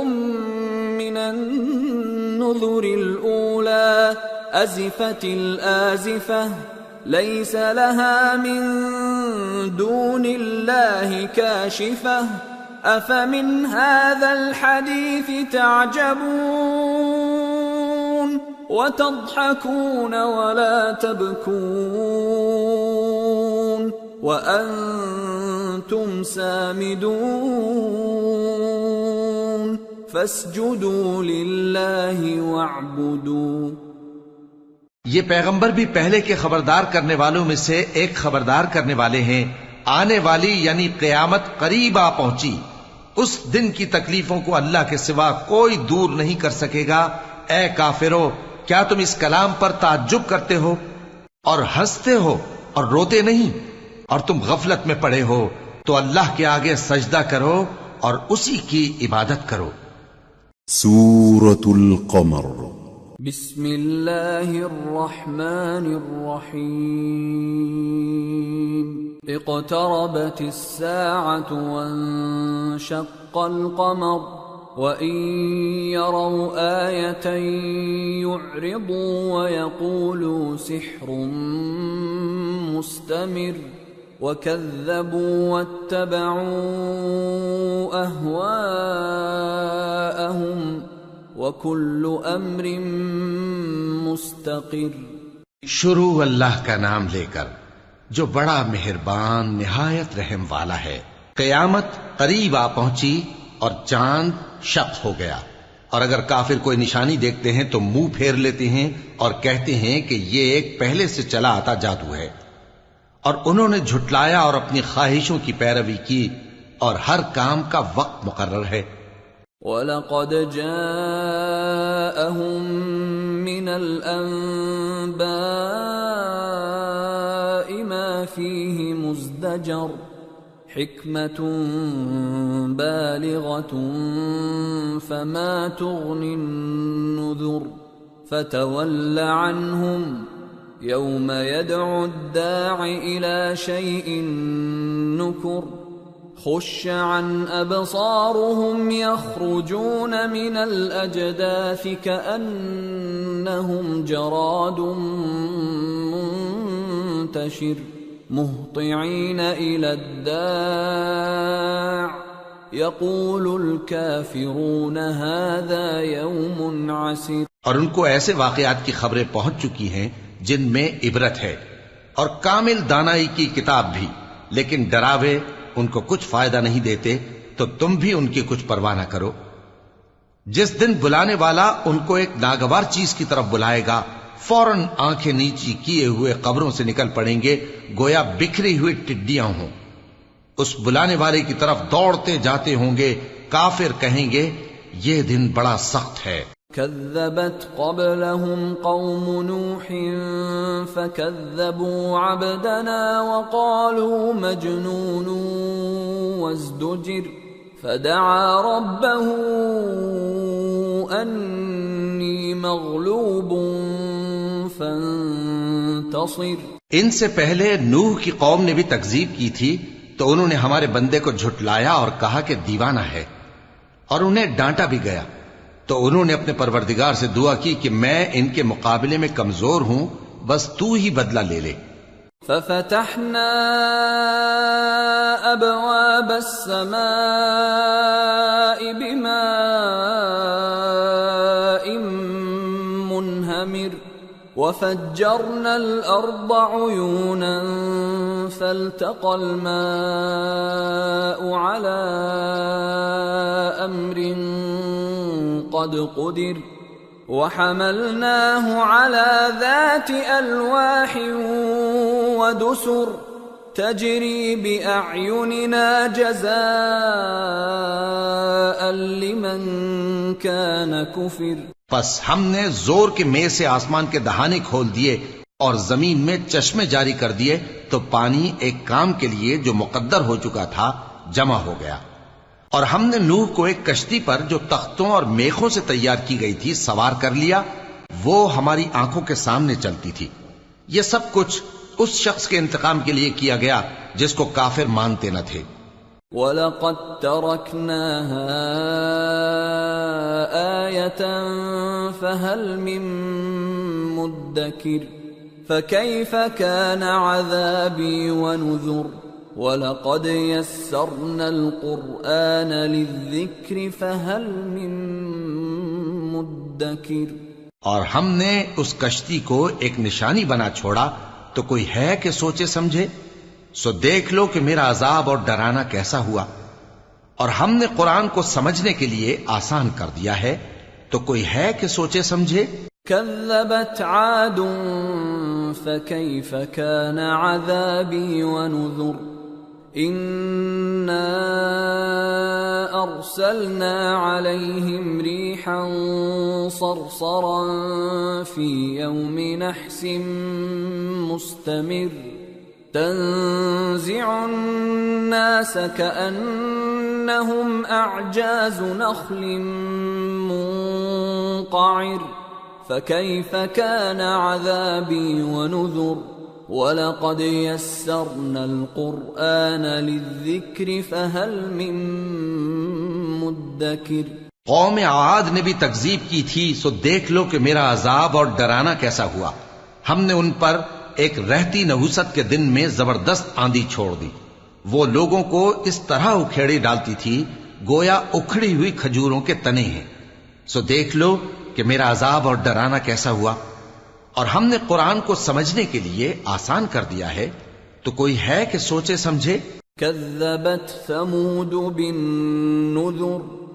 Speaker 1: من النذر الأولى أزفت الآزفة ليس لها من دون الله كاشفة أفمن هذا الحديث تعجبون وتضحكون ولا تبكون وأنتم سامدون فاسجدوا لله واعبدوا.
Speaker 2: یہ پیغمبر بھی پہلے کے خبردار کرنے والوں میں سے ایک خبردار کرنے والے ہیں. آنے والی یعنی قیامت قریب آ پہنچی، اس دن کی تکلیفوں کو اللہ کے سوا کوئی دور نہیں کر سکے گا. اے کافرو، کیا تم اس کلام پر تعجب کرتے ہو اور ہنستے ہو اور روتے نہیں؟ اور تم غفلت میں پڑے ہو تو اللہ کے آگے سجدہ کرو اور اسی کی عبادت کرو.
Speaker 3: سورة القمر.
Speaker 1: بسم اللہ الرحمن الرحیم. اقتربت الساعة وانشق القمر وَإِن يَرَوْا آيَةً يُعْرِضُوا وَيَقُولُوا سِحْرٌ مُسْتَمِرٌّ وَكَذَّبُوا وَاتَّبَعُوا أَهْوَاءَهُمْ وَكُلُّ أَمْرٍ مُسْتَقِرٌّ.
Speaker 2: شروع اللہ کا نام لے کر جو بڑا مہربان نہایت رحم والا ہے. قیامت قریب آ پہنچی اور چاند شق ہو گیا، اور اگر کافر کوئی نشانی دیکھتے ہیں تو منہ پھیر لیتے ہیں اور کہتے ہیں کہ یہ ایک پہلے سے چلا آتا جادو ہے. اور انہوں نے جھٹلایا اور اپنی خواہشوں کی پیروی کی، اور ہر کام کا وقت مقرر ہے.
Speaker 1: وَلَقَدْ جَاءَهُم مِّنَ الْأَنبَاءِ مَا فِيهِ مُزْدَجَرٌ حِكْمَةٌ بَالِغَةٌ فَمَا تُغْنِ النُّذُرُ فَتَوَلَّ عَنْهُمْ يَوْمَ يَدْعُ الدَّاعِ إِلَى شَيْءٍ نُكُرٍ خُشَّ عَنْ أَبْصَارُهُمْ يَخْرُجُونَ مِنَ الْأَجْدَاثِ كَأَنَّهُمْ جَرَادٌ مُنْتَشِرٌ مهطعين إلى الداع يقول الكافرون هذا يوم عسير.
Speaker 2: اور ان کو ایسے واقعات کی خبریں پہنچ چکی ہیں جن میں عبرت ہے، اور کامل دانائی کی کتاب بھی، لیکن ڈراوے ان کو کچھ فائدہ نہیں دیتے، تو تم بھی ان کی کچھ پرواہ نہ کرو۔ جس دن بلانے والا ان کو ایک ناگوار چیز کی طرف بلائے گا، فوراً آنکھیں نیچی کیے ہوئے قبروں سے نکل پڑیں گے گویا بکھری ہوئی ٹڈیاں ہوں۔ اس بلانے والے کی طرف دوڑتے جاتے ہوں گے، کافر کہیں گے یہ دن بڑا سخت ہے۔
Speaker 1: كذبت قبلهم قوم نوح فكذبوا عبدنا وقالوا مجنون وازدجر فدعا ربه أني مغلوب فانتصر۔
Speaker 2: ان سے پہلے نوح کی قوم نے بھی تکذیب کی تھی، تو انہوں نے ہمارے بندے کو جھٹلایا اور کہا کہ دیوانہ ہے، اور انہیں ڈانٹا بھی گیا۔ تو انہوں نے اپنے پروردگار سے دعا کی کہ میں ان کے مقابلے میں کمزور ہوں، بس تو ہی بدلہ لے لے۔
Speaker 1: ففتحنا ابواب السماء بماء منهمر وفجرنا الارض عيونا فالتقى الماء على امر قد قدر وحملناه على ذات ألواح ودسر تجري بأعيننا جزاء لمن كان كفر۔
Speaker 2: پس ہم نے زور کے مے سے آسمان کے دہانے کھول دیے اور زمین میں چشمے جاری کر دیے، تو پانی ایک کام کے لیے جو مقدر ہو چکا تھا جمع ہو گیا۔ اور ہم نے نوح کو ایک کشتی پر جو تختوں اور میخوں سے تیار کی گئی تھی سوار کر لیا، وہ ہماری آنکھوں کے سامنے چلتی تھی۔ یہ سب کچھ اس شخص کے انتقام کے لیے کیا گیا جس کو کافر مانتے نہ تھے۔
Speaker 1: وَلَقَدْ تَرَكْنَاهَا آيَةً فَهَلْ مِن مُدَّكِرٍ فَكَيْفَ كَانَ عَذَابِي وَنُذُرِ وَلَقَدْ يَسَّرْنَا الْقُرْآنَ لِلذِّكْرِ فَهَلْ مِن مُدَّكِرٍ۔
Speaker 2: اور ہم نے اس کشتی کو ایک نشانی بنا چھوڑا، تو کوئی ہے کہ سوچے سمجھے؟ سو دیکھ لو کہ میرا عذاب اور ڈرانا کیسا ہوا۔ اور ہم نے قرآن کو سمجھنے کے لیے آسان کر دیا ہے، تو کوئی ہے کہ سوچے سمجھے؟
Speaker 1: كذبت عاد فكيف كان عذابي ونذر إنا أرسلنا عليهم ريحا صرصرا في يوم نحس مستمر تنزع الناس كأنهم أعجاز نخل منقعر فكيف كان عذابي ونذر وَلَقَدْ يَسَّرْنَا الْقُرْآنَ لِلذِّكْرِ فَهَلْ مِن مُدَّكِرٍ۔
Speaker 2: قوم عاد نے بھی تکذیب کی تھی، سو دیکھ لو کہ میرا عذاب اور ڈرانا کیسا ہوا۔ ہم نے ان پر ایک رہتی نحوست کے دن میں زبردست آندھی چھوڑ دی، وہ لوگوں کو اس طرح اکھیڑی ڈالتی تھی گویا اکھڑی ہوئی کھجوروں کے تنے ہیں۔ سو دیکھ لو کہ میرا عذاب اور ڈرانا کیسا ہوا۔ اور ہم نے قرآن کو سمجھنے کے لیے آسان کر دیا ہے، تو کوئی ہے کہ سوچے سمجھے؟
Speaker 1: كذبت ثمود بالنذر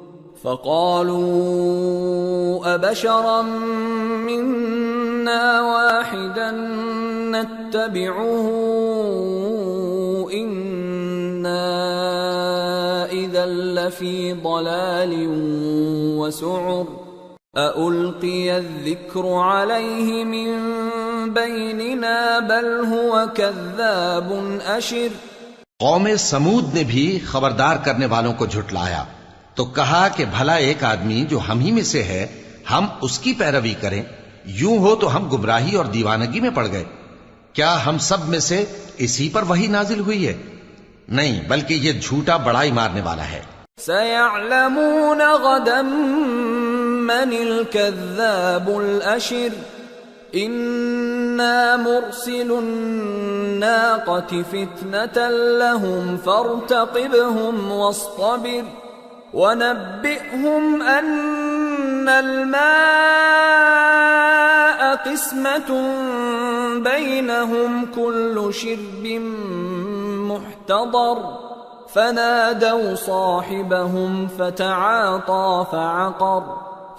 Speaker 1: فقالوا أبشرا منا واحدا نتبعه إنا إذا لفي ضلال وسعر أَأُلْقِيَ الذِّكْرُ عَلَيْهِ مِن بَيْنِنَا بَلْ هُوَ كَذَّابٌ أَشِرٌ۔
Speaker 2: قوم سمود نے بھی خبردار کرنے والوں کو جھٹلایا، تو کہا کہ بھلا ایک آدمی جو ہم ہی میں سے ہے، ہم اس کی پیروی کریں؟ یوں ہو تو ہم گمراہی اور دیوانگی میں پڑ گئے۔ کیا ہم سب میں سے اسی پر وحی نازل ہوئی ہے؟ نہیں، بلکہ یہ جھوٹا بڑائی مارنے والا ہے۔
Speaker 1: سَيَعْلَمُونَ غَدًا من الكذاب الأشر إنا مرسل الناقة فتنة لهم فارتقبهم واصطبر ونبئهم أن الماء قسمة بينهم كل شرب محتضر فنادوا صاحبهم فتعاطى فعقر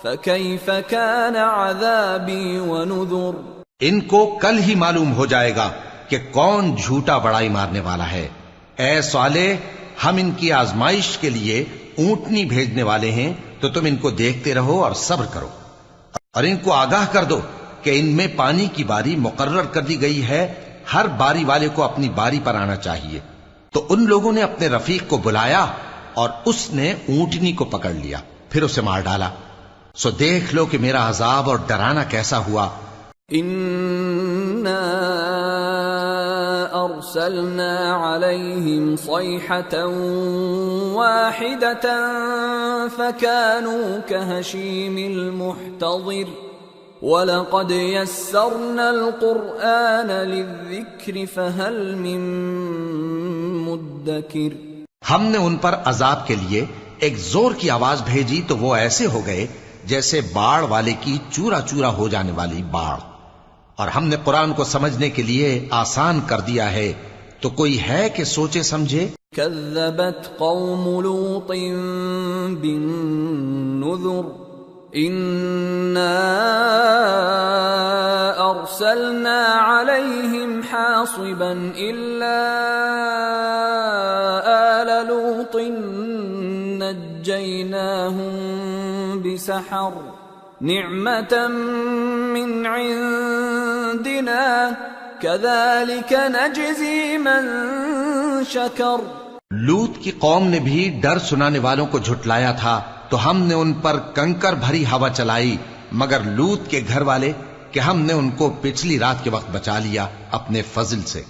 Speaker 1: فكيف كان عذابي ونذر.
Speaker 2: ان کو کل ہی معلوم ہو جائے گا کہ کون جھوٹا بڑائی مارنے والا ہے. اے صالح، ہم ان کی آزمائش کے لیے اونٹنی بھیجنے والے ہیں، تو تم ان کو دیکھتے رہو اور صبر کرو، اور ان کو آگاہ کر دو کہ ان میں پانی کی باری مقرر کر دی گئی ہے، ہر باری والے کو اپنی باری پر آنا چاہیے. تو ان لوگوں نے اپنے رفیق کو بلایا اور اس نے اونٹنی کو پکڑ لیا، پھر اسے مار ڈالا. سو دیکھ لو کہ میرا عذاب اور ڈرانا کیسا ہوا.
Speaker 1: إنا أرسلنا عليهم صيحة واحدة فكانوا كهشيم المحتضر ولقد يسرنا القرآن للذكر فهل من مدكر.
Speaker 2: ہم نے ان پر عذاب کے لیے ایک زور کی آواز بھیجی تو وہ ایسے ہو گئے جیسے باڑ والے کی چورا چورا ہو جانے والی باڑ. اور ہم نے قرآن کو سمجھنے کے لیے آسان کر دیا ہے، تو کوئی ہے کہ سوچے سمجھے.
Speaker 1: كذبت قوم لوط بالنذر إنا أرسلنا عليهم حاصبا إلا آل لوط نجيناهم بسحر نعمة من عندنا كذلك نجزي من شكر.
Speaker 2: لوط کی قوم نے بھی ڈر سنانے والوں کو جھٹلایا تھا، تو ہم نے ان پر کنکر بھری ہوا چلائی، مگر لوط کے گھر والے کہ ہم نے ان کو پچھلی رات کے وقت بچا لیا اپنے فضل سے.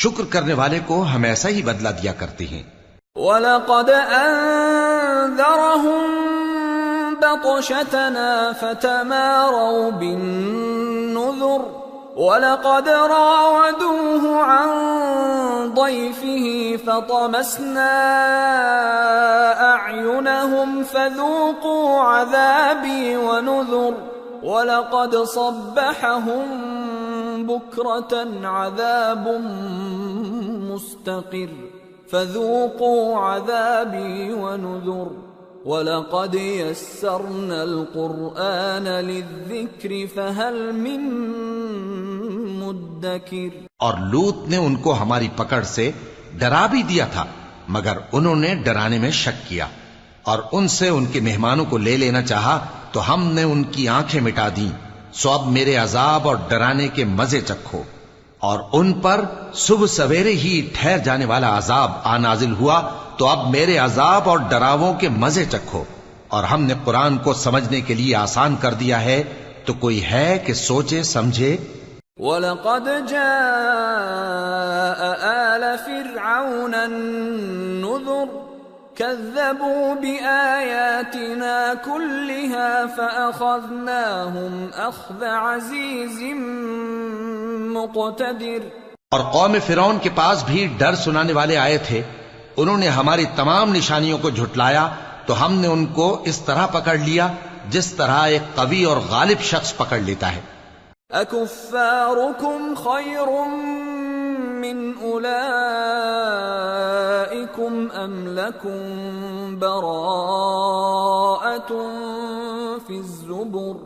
Speaker 2: شکر کرنے والے کو ہم ایسا ہی بدلہ دیا کرتے ہیں.
Speaker 1: وَلَقَدْ أَنذَرَهُمْ بَطْشَتَنَا فَتَمَارَوْا بِالنُّذُرِ وَلَقَدْ رَاوَدُوهُ عَنْ ضَيْفِهِ فَطَمَسْنَا أَعْيُنَهُمْ فَذُوقُوا عَذَابِي وَنُذُرِ وَلَقَدْ صَبَّحَهُمْ بُكْرَةً عَذَابٌ مُسْتَقِرٌ فَذُوقُوا عَذَابِي وَنُذُرِ وَلَقَدْ يَسَّرْنَا الْقُرْآنَ لِلذِّكْرِ فَهَلْ مِن مُدَّكِرٍ.
Speaker 2: اور لوط نے ان کو ہماری پکڑ سے ڈرا بھی دیا تھا، مگر انہوں نے ڈرانے میں شک کیا، اور ان سے ان کے مہمانوں کو لے لینا چاہا تو ہم نے ان کی آنکھیں مٹا دیں. سو اب میرے عذاب اور ڈرانے کے مزے چکھو. اور ان پر صبح سویرے ہی ٹھہر جانے والا عذاب آ نازل ہوا، تو اب میرے عذاب اور ڈراووں کے مزے چکھو. اور ہم نے قرآن کو سمجھنے کے لیے آسان کر دیا ہے، تو کوئی ہے کہ سوچے سمجھے.
Speaker 1: وَلَقَدْ جَاءَ آلَ فِرْعَوْنَ النُّذُرُ كَذَّبُوا بِآيَاتِنَا كُلِّهَا فَأَخَذْنَاهُمْ أَخْذَ عَزِيزٍ مُقْتَدِرٍ.
Speaker 2: اور قوم فرعون کے پاس بھی ڈر سنانے والے آئے تھے، انہوں نے ہماری تمام نشانیوں کو جھٹلایا، تو ہم نے ان کو اس طرح پکڑ لیا جس طرح ایک قوی اور غالب شخص پکڑ لیتا ہے.
Speaker 1: أَكُفَّارُكُمْ خَيْرٌ مِّنْ أُولَئِكُمْ أَمْ لَكُمْ بَرَاءَةٌ فِي الزُّبُرِ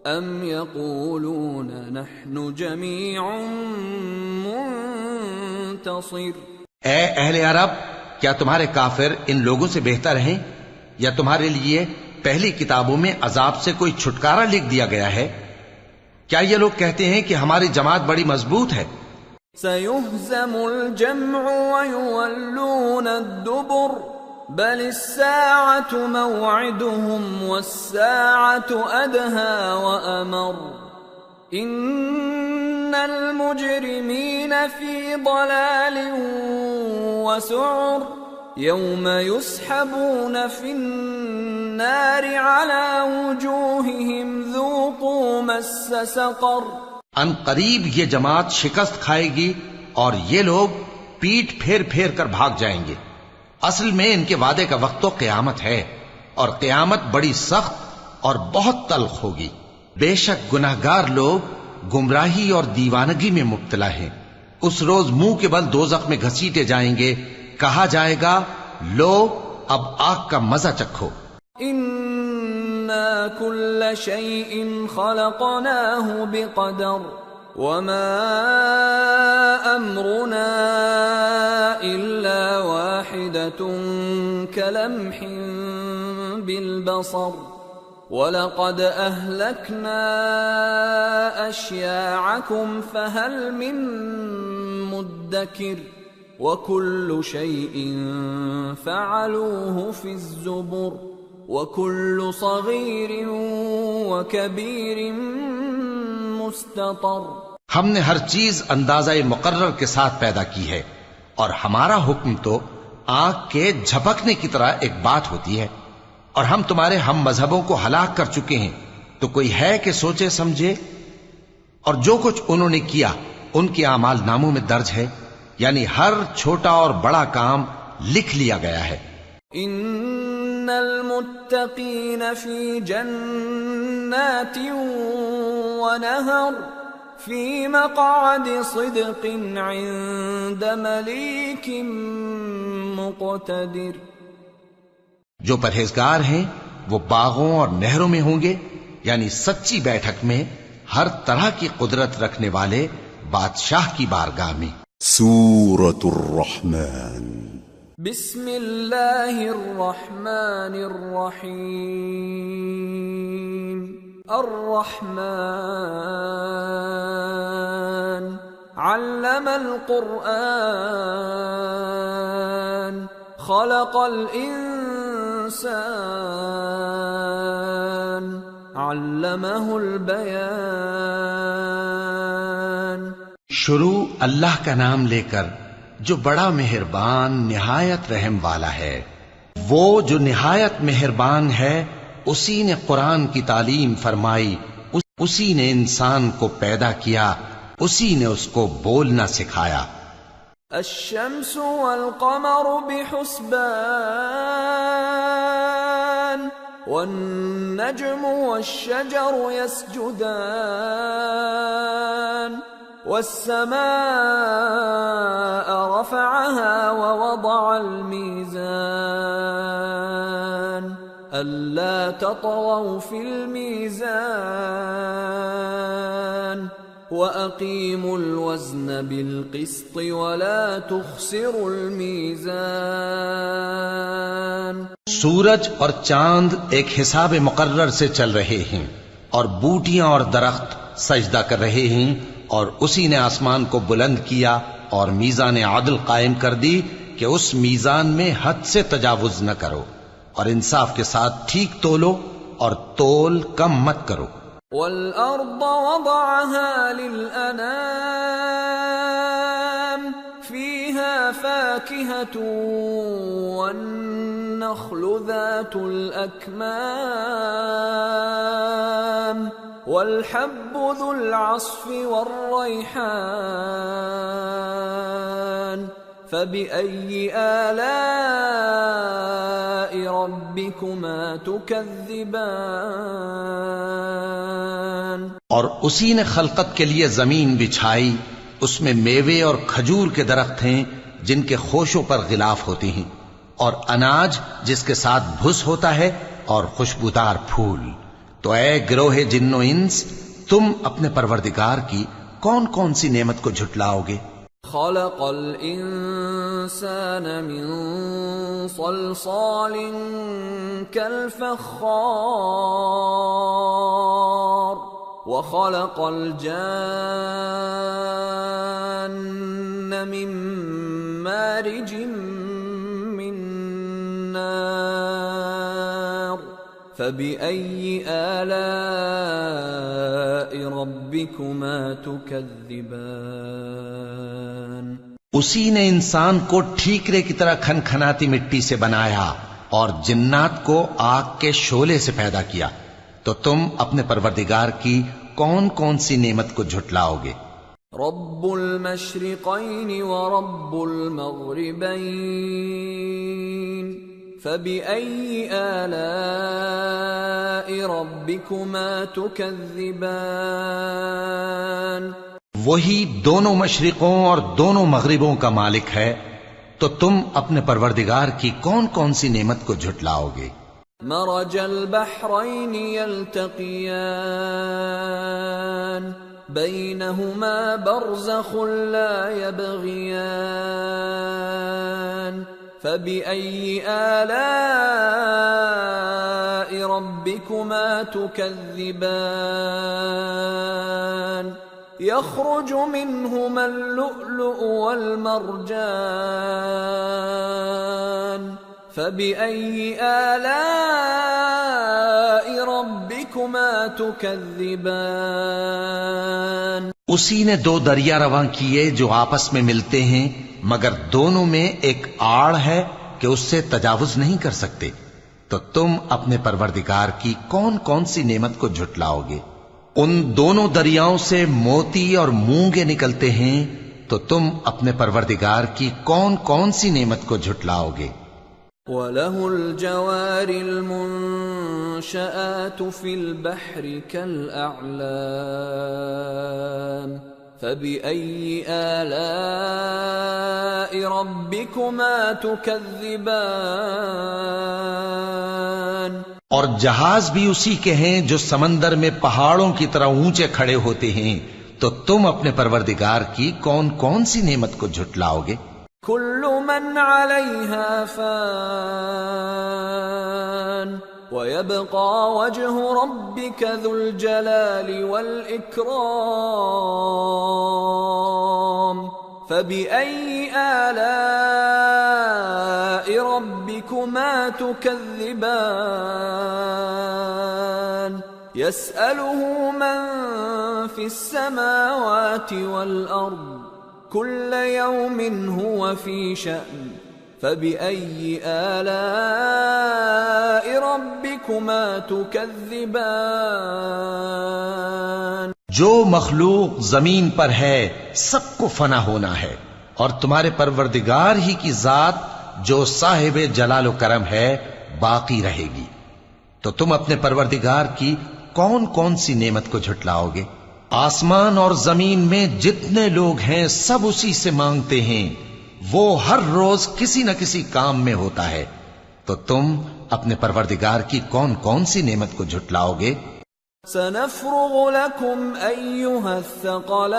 Speaker 1: أَمْ يَقُولُونَ نَحْنُ جَمِيعٌ مُنْتَصِرٌ.
Speaker 2: اے اہل عرب، کیا تمہارے کافر ان لوگوں سے بہتر ہیں، یا تمہارے لیے پہلی کتابوں میں عذاب سے کوئی چھٹکارا لکھ دیا گیا ہے؟ کیا یہ لوگ کہتے ہیں کہ ہماری جماعت بڑی مضبوط ہے؟
Speaker 1: سَيُهْزَمُ الْجَمْعُ وَيُوَلُّونَ الدُّبُرَ بَلِ السَّاعَةُ مَوْعِدُهُمْ وَالسَّاعَةُ أَدْهَى وَأَمَرُّ إِنَّ الْمُجْرِمِينَ فِي ضَلَالٍ وَسُعُرٍ يَوْمَ يُسْحَبُونَ فِي النَّارِ عَلَى وُجُوهِهِمْ ذُوقُوا مَسَّ سَقَرَ.
Speaker 2: ان قریب یہ جماعت شکست کھائے گی اور یہ لوگ پیٹ پھیر پھیر کر بھاگ جائیں گے. اصل میں ان کے وعدے کا وقت تو قیامت ہے، اور قیامت بڑی سخت اور بہت تلخ ہوگی. بے شک گناہگار لوگ گمراہی اور دیوانگی میں مبتلا ہیں. اس روز منہ کے بل دوزخ میں گھسیٹے جائیں گے. کہا جائے گا لو اب آگ کا مزہ چکھو.
Speaker 1: اِنَّا كُلَّ شَيْءٍ خَلَقْنَاهُ بِقَدَرٍ وَمَا أَمْرُنَا إِلَّا وَاحِدَةٌ كَلَمْحٍ بِالْبَصَرِ وَلَقَدْ أَهْلَكْنَا أَشْيَاعَكُمْ فَهَلْ مِن مُدَّكِرٍ وَكُلُّ شَيْءٍ فَعَلُوهُ فِي الزُّبُرِ وَكُلُّ صَغِيرٍ وَكَبِيرٍ مُسْتَطَرٍ.
Speaker 2: ہم نے ہر چیز اندازہ مقرر کے ساتھ پیدا کی ہے، اور ہمارا حکم تو آنکھ کے جھپکنے کی طرح ایک بات ہوتی ہے. اور ہم تمہارے ہم مذہبوں کو ہلاک کر چکے ہیں، تو کوئی ہے کہ سوچے سمجھے؟ اور جو کچھ انہوں نے کیا ان کے اعمال ناموں میں درج ہے، یعنی ہر چھوٹا اور بڑا کام لکھ لیا گیا ہے.
Speaker 1: ان المتقین فی جنات ونہر فی مقعد صدق عند ملیک مقتدر.
Speaker 2: جو پرہیزگار ہیں وہ باغوں اور نہروں میں ہوں گے، یعنی سچی بیٹھک میں ہر طرح کی قدرت رکھنے والے بادشاہ کی بارگاہ میں.
Speaker 3: سورة الرحمن.
Speaker 1: بسم اللہ الرحمن الرحیم. الرحمن علم القرآن خلق الانسان علمہ البیان.
Speaker 2: شروع اللہ کا نام لے کر جو بڑا مہربان نہایت رحم والا ہے. وہ جو نہایت مہربان ہے اسی نے قرآن کی تعلیم فرمائی، اسی نے انسان کو پیدا کیا، اسی نے اس کو بولنا سکھایا.
Speaker 1: الشمس والقمر بحسبان والنجم والشجر يسجدان والسماء رفعها ووضع الميزان ألا تطغوا في الميزان وَأَقِيمُوا الْوَزْنَ بِالْقِسْطِ وَلَا تُخْسِرُوا الْمِيزَانَ.
Speaker 2: سورج اور چاند ایک حساب مقرر سے چل رہے ہیں، اور بوٹیاں اور درخت سجدہ کر رہے ہیں، اور اسی نے آسمان کو بلند کیا اور میزان عدل قائم کر دی کہ اس میزان میں حد سے تجاوز نہ کرو، اور انصاف کے ساتھ ٹھیک تولو اور تول کم مت کرو.
Speaker 1: وَالْأَرْضَ وَضَعَهَا لِلْأَنَامِ فِيهَا فَاكِهَةٌ وَالنَّخْلُ ذَاتُ الْأَكْمَامِ وَالْحَبُّ ذُو الْعَصْفِ وَالرَّيْحَانُ فَبِأَيِّ آلَاءِ رَبِّكُمَا تُكَذِّبَانِ.
Speaker 2: اور اسی نے خلقت کے لیے زمین بچھائی، اس میں میوے اور کھجور کے درخت ہیں جن کے خوشوں پر غلاف ہوتے ہیں، اور اناج جس کے ساتھ بھس ہوتا ہے، اور خوشبودار پھول. تو اے گروہ جن و انس، تم اپنے پروردگار کی کون کون سی نعمت کو جھٹلاؤ گے؟
Speaker 1: خلق الانسان من صلصال كالفخار وخلق الجان من مارج من نار فبأي آلاء ربكما تكذبان.
Speaker 2: اسی نے انسان کو ٹھیکرے کی طرح کھنکھناتی مٹی سے بنایا اور جنات کو آگ کے شعلے سے پیدا کیا. تو تم اپنے پروردگار کی کون کون سی نعمت کو جھٹلاؤ گے؟
Speaker 1: رب المشرقین ورب المغربین فبأي آلاء ربكما تكذبان
Speaker 2: وہی دونوں مشرقوں اور دونوں مغربوں کا مالک ہے، تو تم اپنے پروردگار کی کون کون سی نعمت کو جھٹلاؤ گے؟
Speaker 1: مرج البحرين يلتقيان بينهما برزخ لا يبغيان فبأي آلاء ربكما تكذبان يخرج منهما اللؤلؤ والمرجان فبأي آلاء ربكما تكذبان
Speaker 2: اسی نے دو دریا رواں کیے جو آپس میں ملتے ہیں، مگر دونوں میں ایک آڑ ہے کہ اس سے تجاوز نہیں کر سکتے، تو تم اپنے پروردگار کی کون کون سی نعمت کو جھٹلاؤ گے؟ ان دونوں دریاؤں سے موتی اور مونگے نکلتے ہیں، تو تم اپنے پروردگار کی کون کون سی نعمت کو جھٹلاؤ گے؟
Speaker 1: وَلَهُ الْجَوَارِ الْمُنشَآتُ فِي الْبَحْرِ كَالْأَعْلَامِ فَبِأَيِّ آلَاءِ رَبِّكُمَا تُكَذِّبَانِ
Speaker 2: اور جہاز بھی اسی کے ہیں جو سمندر میں پہاڑوں کی طرح اونچے کھڑے ہوتے ہیں، تو تم اپنے پروردگار کی کون کون سی نعمت کو جھٹلاؤ گے؟
Speaker 1: كل من عليها فان ويبقى وجه ربك ذو الجلال والإكرام فبأي آلاء ربكما تكذبان يسأله من في السماوات والأرض كل يوم هو في شأن فبأي آلاء ربكما تكذبان
Speaker 2: جو مخلوق زمین پر ہے سب کو فنا ہونا ہے، اور تمہارے پروردگار ہی کی ذات جو صاحب جلال و کرم ہے باقی رہے گی، تو تم اپنے پروردگار کی کون کون سی نعمت کو جھٹلاؤ گے؟ آسمان اور زمین میں جتنے لوگ ہیں سب اسی سے مانگتے ہیں، وہ ہر روز کسی نہ کسی کام میں ہوتا ہے، تو تم اپنے پروردگار کی کون کون سی نعمت کو جھٹلاؤ گے؟
Speaker 1: سنفرغ لكم أيها الثقلان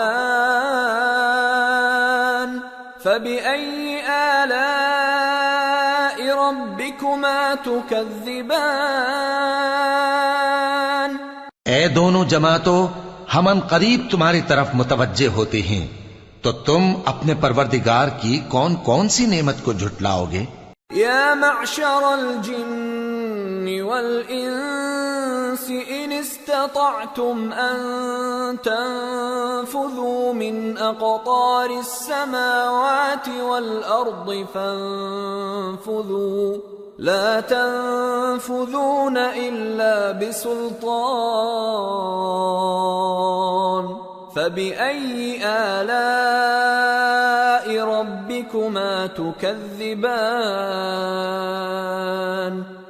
Speaker 1: فبأي آلاء ربكما تكذبان
Speaker 2: اے دونوں جماعتوں، ہم ان قریب تمہاری طرف متوجہ ہوتے ہیں، تو تم اپنے پروردگار کی کون کون سی نعمت کو جھٹلاؤ گے؟
Speaker 1: یا معشر الجن والانس ان استطعتم ان تنفذوا من اقطار السماوات والارض فانفذوا لا تنفذون الا بسلطان فبأي آلاء ربكما تكذبان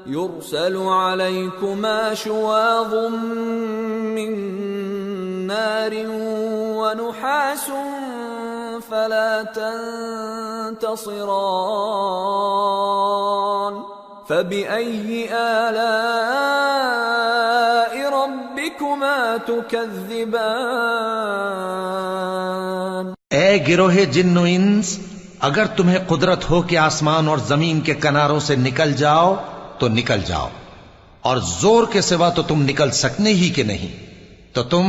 Speaker 1: يرسل عليكما شواظ من نار ونحاس فلا تنتصران فبأي آلاء ربكما تكذبان
Speaker 2: اے گروہ جن و انس، اگر تمہیں قدرت ہو کہ آسمان اور زمین کے کناروں سے نکل جاؤ تو نکل جاؤ، اور زور کے سوا تو تم نکل سکنے ہی کہ نہیں، تو تم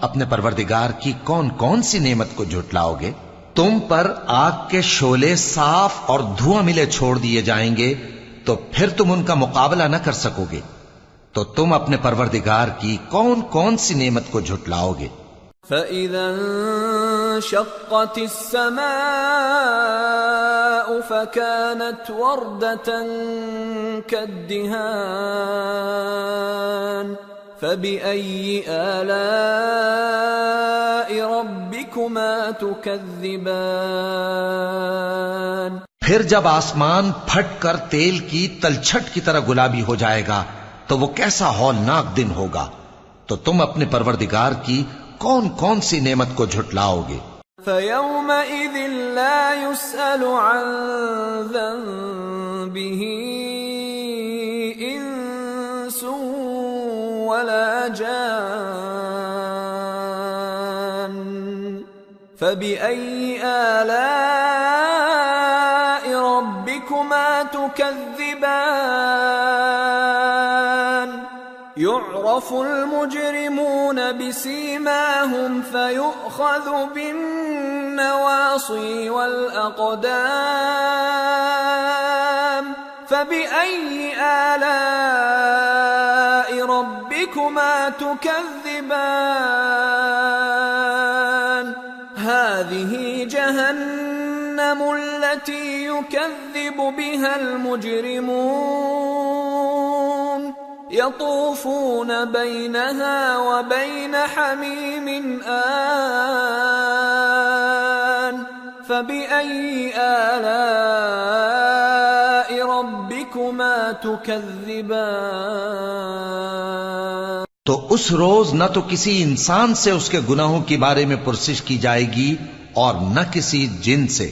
Speaker 2: اپنے پروردگار کی کون کون سی نعمت کو جھٹلاؤ گے؟ تم پر آگ کے شعلے صاف اور دھواں ملے چھوڑ دیے جائیں گے، تو پھر تم ان کا مقابلہ نہ کر سکو گے، تو تم اپنے پروردگار کی کون کون سی نعمت کو جھٹلاؤ گے؟
Speaker 1: فَإِذَا انشَقَّتِ السَّمَاءُ فَكَانَتْ وَرْدَةً كَالدِّهَانِ فَبِأَيِّ آلَاءِ رَبِّكُمَا تُكَذِّبَانِ
Speaker 2: پھر جب آسمان پھٹ کر تیل کی تلچھٹ کی طرح گلابی ہو جائے گا، تو وہ کیسا ہولناک دن ہوگا. تو تم اپنے پروردگار کی کون کون سی نعمت کو جھٹلاؤ گے؟
Speaker 1: فَيَوْمَئِذٍ لَا يُسْأَلُ عَنْ ذَنبِهِ إِنسٌ وَلَا جَانٌّ فَبِأَيِّ آلَاءِ رَبِّكُمَا تُكَذِّبَانِ يُعْرَفُ الْمُجْرِمُونَ بِسِيمَاهُمْ فَيُؤْخَذُ بِالنَّوَاصِي وَالْأَقْدَامِ فَبِأَيِّ آلَاءِ رَبِّكُمَا تُكَذِّبَانِ هَذِهِ جَهَنَّمُ الَّتِي يُكَذِّبُ بِهَا الْمُجْرِمُونَ يطوفون بينها وبين حميم آن فبأي آلاء ربكما تكذبان.
Speaker 2: تو اس روز نہ تو کسی انسان سے اس کے گناہوں کے بارے میں پرسش کی جائے گی اور نہ کسی جن سے.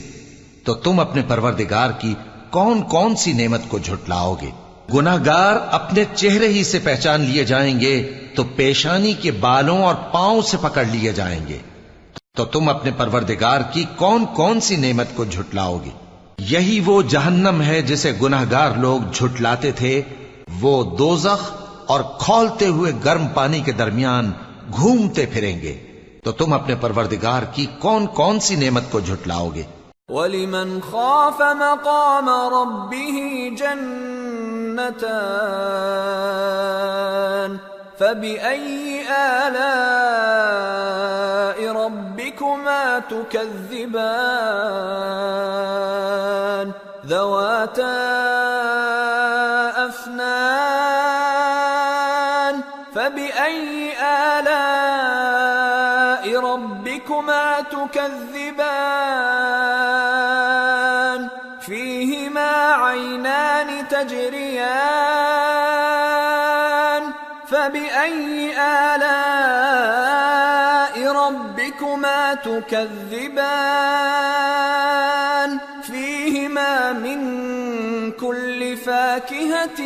Speaker 2: تو تم اپنے پروردگار کی کون کون سی نعمت کو جھٹلاؤ گے؟ گناہگار اپنے چہرے ہی سے پہچان لیے جائیں گے تو پیشانی کے بالوں اور پاؤں سے پکڑ لیے جائیں گے. تو تم اپنے پروردگار کی کون کون سی نعمت کو جھٹلاؤ گے؟ یہی وہ جہنم ہے جسے گناہگار لوگ جھٹلاتے تھے. وہ دوزخ اور کھولتے ہوئے گرم پانی کے درمیان گھومتے پھریں گے. تو تم اپنے پروردگار کی کون کون سی نعمت کو جھٹلاؤ گے؟
Speaker 1: وَلِمَنْ خَافَ مَقَامَ رَبِّهِ جَنَّتَانِ فَبِأَيِّ آلَاءِ رَبِّكُمَا تُكَذِّبَانِ ذَوَاتَا أَفْنَانٍ فَبِأَيِّ آلَاءِ رَبِّكُمَا تُكَذِّبَانِ فِيهِمَا عَيْنَانِ تَجْرِيَانِ فَبِأَيِّ آلَاءِ رَبِّكُمَا تُكَذِّبَانِ فِيهِمَا مِن كُلِّ فَاكِهَةٍ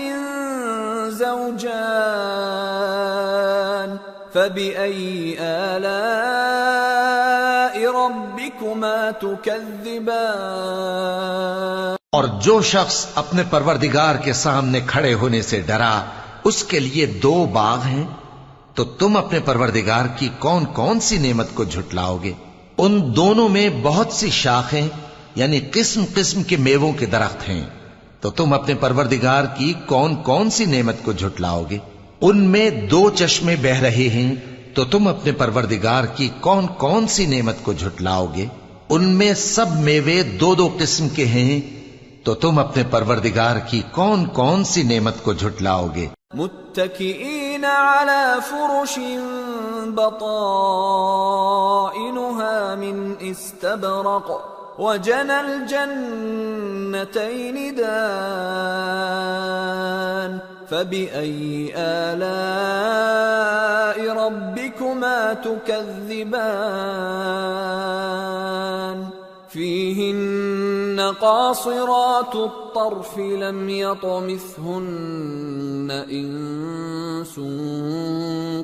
Speaker 1: زَوْجَانِ فَبِأَيِّ آلَاءِ رَبِّكُمَا تُكَذِّبَانِ.
Speaker 2: اور جو شخص اپنے پروردگار کے سامنے کھڑے ہونے سے ڈرا اس کے لیے 2 باغ ہیں. تو تم اپنے پروردگار کی کون کون سی نعمت کو جھٹلاؤ گے؟ ان دونوں میں بہت سی شاخیں یعنی قسم قسم کے میووں کے درخت ہیں. تو تم اپنے پروردگار کی کون کون سی نعمت کو جھٹلاؤ گے؟ ان میں 2 چشمے بہ رہے ہیں. تو تم اپنے پروردگار کی کون کون سی نعمت کو جھٹلاؤ گے؟ ان میں سب میوے 2 قسم کے ہیں. تو تم اپنے پروردگار کی کون کون سی نعمت کو جھٹلاؤ گے؟
Speaker 1: متكئين على فرش بطائنها من استبرق وجنى الجنتين دان فبأي آلاء ربكما تكذبان فيهن قاصرات الطرف لم يطمثهن إنس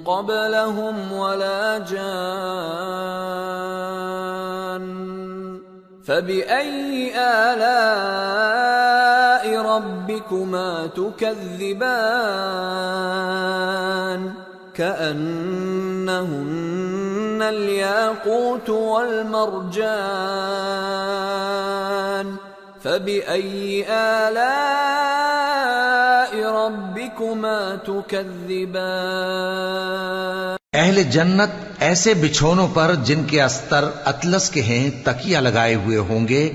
Speaker 1: قبلهم ولا جان فبأي آلاء ربكما تكذبان كأنهن الياقوت والمرجان فبأي آلاء ربكما تكذبان.
Speaker 2: اہل جنت ایسے بچھونوں پر جن کے استر اطلس کے ہیں تکیہ لگائے ہوئے ہوں گے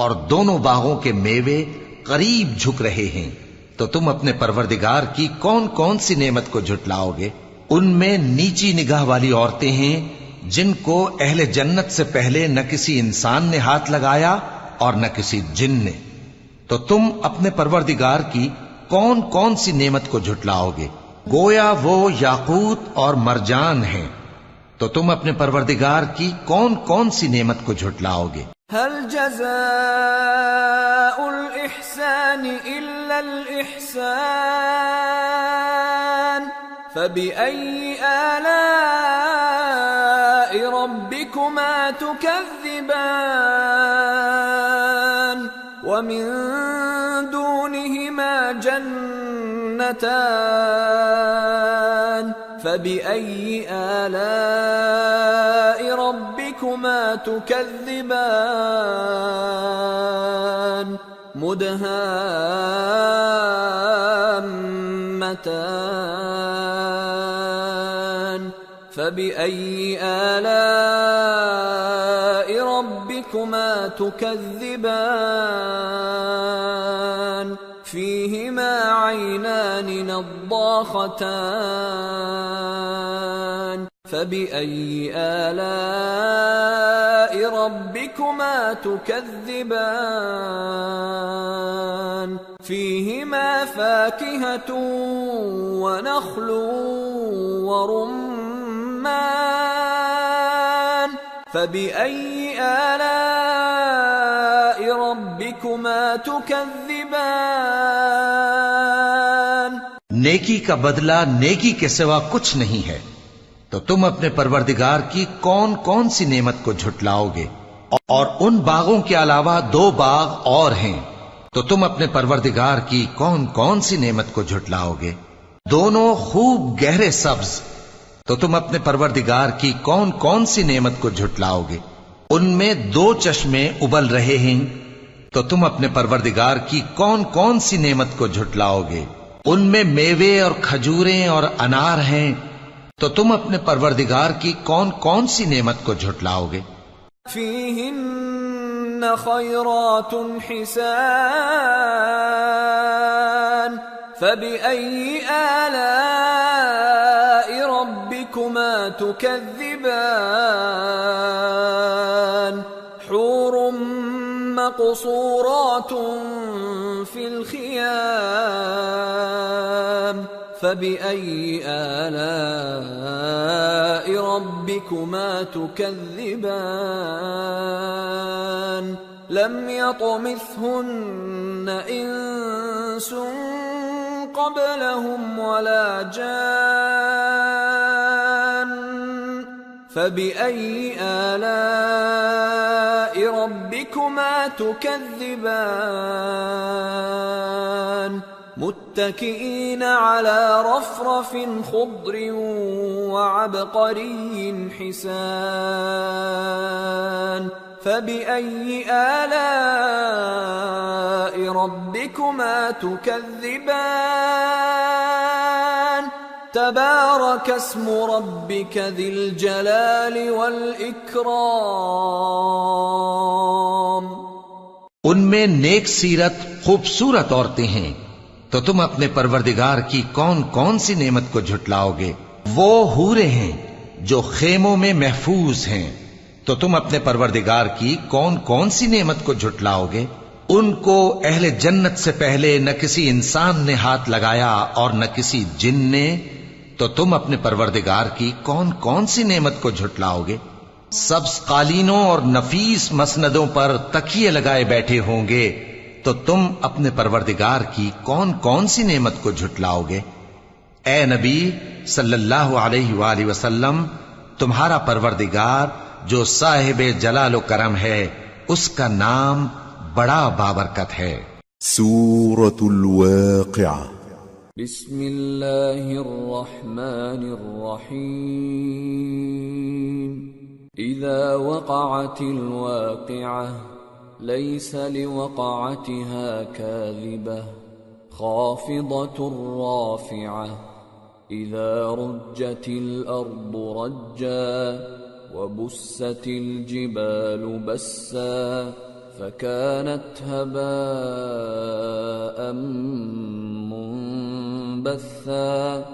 Speaker 2: اور دونوں باغوں کے میوے قریب جھک رہے ہیں. تو تم اپنے پروردگار کی کون کون سی نعمت کو جھٹلاؤ گے؟ ان میں نیچی نگاہ والی عورتیں ہیں جن کو اہل جنت سے پہلے نہ کسی انسان نے ہاتھ لگایا اور نہ کسی جن نے. تو تم اپنے پروردگار کی کون کون سی نعمت کو جھٹلاؤ گے؟ گویا وہ یاقوت اور مرجان ہیں، تو تم اپنے پروردگار کی کون کون سی نعمت کو جھٹلاؤ گے؟
Speaker 1: هل جزاء الإحسان إلا الإحسان فبأي آلاء ربكما تكذبان ومن دونهما جنتان فبأي آلاء ربكما تكذبان مدهامتان فبأي آلاء ربكما تكذبان فيهما عينان نضاختان فبأي آلاء ربكما تكذبان فيهما فاكهة ونخل ورمان فبأي آلاء ربكما تكذبان
Speaker 2: نیکی کا بدلہ نیکی کے سوا کچھ نہیں ہے، تو تم اپنے پروردگار کی کون کون سی نعمت کو جھٹلاؤ گے؟ اور ان باغوں کے علاوہ 2 باغ اور ہیں، تو تم اپنے پروردگار کی کون کون سی نعمت کو جھٹلاؤ گے؟ دونوں خوب گہرے سبز، تو تم اپنے پروردگار کی کون کون سی نعمت کو جھٹلاؤ گے؟ ان میں 2 چشمے ابل رہے ہیں، تو تم اپنے پروردگار کی کون کون سی نعمت کو جھٹلاؤ گے؟ ان میں میوے اور کھجوریں اور انار ہیں، تو تم اپنے پروردگار کی کون کون سی نعمت کو جھٹلاؤ گے؟
Speaker 1: فیہن خیرات حسان فبأي آلاء ربكما تكذبان حور مقصورات في الخيام فبأي آلاء ربكما تكذبان لم يطمثهن إنس قبلهم ولا جان فبأي آلاء ربكما تكذبان متكئين على رفرف خضر وعبقري حسان فبأي آلاء ربكما تكذبان تبارك اسم ربك ذي الجلال والإكرام
Speaker 2: ان میں نیک سیرت خوبصورت عورتیں ہیں، تو تم اپنے پروردگار کی کون کون سی نعمت کو جھٹلاؤ گے؟ وہ حوریں ہیں جو خیموں میں محفوظ ہیں، تو تم اپنے پروردگار کی کون کون سی نعمت کو جھٹلاؤ گے؟ ان کو اہل جنت سے پہلے نہ کسی انسان نے ہاتھ لگایا اور نہ کسی جن نے، تو تم اپنے پروردگار کی کون کون سی نعمت کو جھٹلاؤ گے؟ سبز قالینوں اور نفیس مسندوں پر تکیے لگائے بیٹھے ہوں گے، تو تم اپنے پروردگار کی کون کون سی نعمت کو جھٹلاؤ گے؟ اے نبی صلی اللہ علیہ وآلہ وسلم، تمہارا پروردگار جو صاحب جلال و کرم ہے، اس کا نام بڑا بابرکت ہے۔
Speaker 3: سورة الواقعة
Speaker 1: بسم اللہ الرحمن الرحیم اذا وقعت الواقعة ليس لوقعتها كاذبة خافضة رافعة إذا رجت الأرض رجا وبست الجبال بسا فكانت هباء منبثا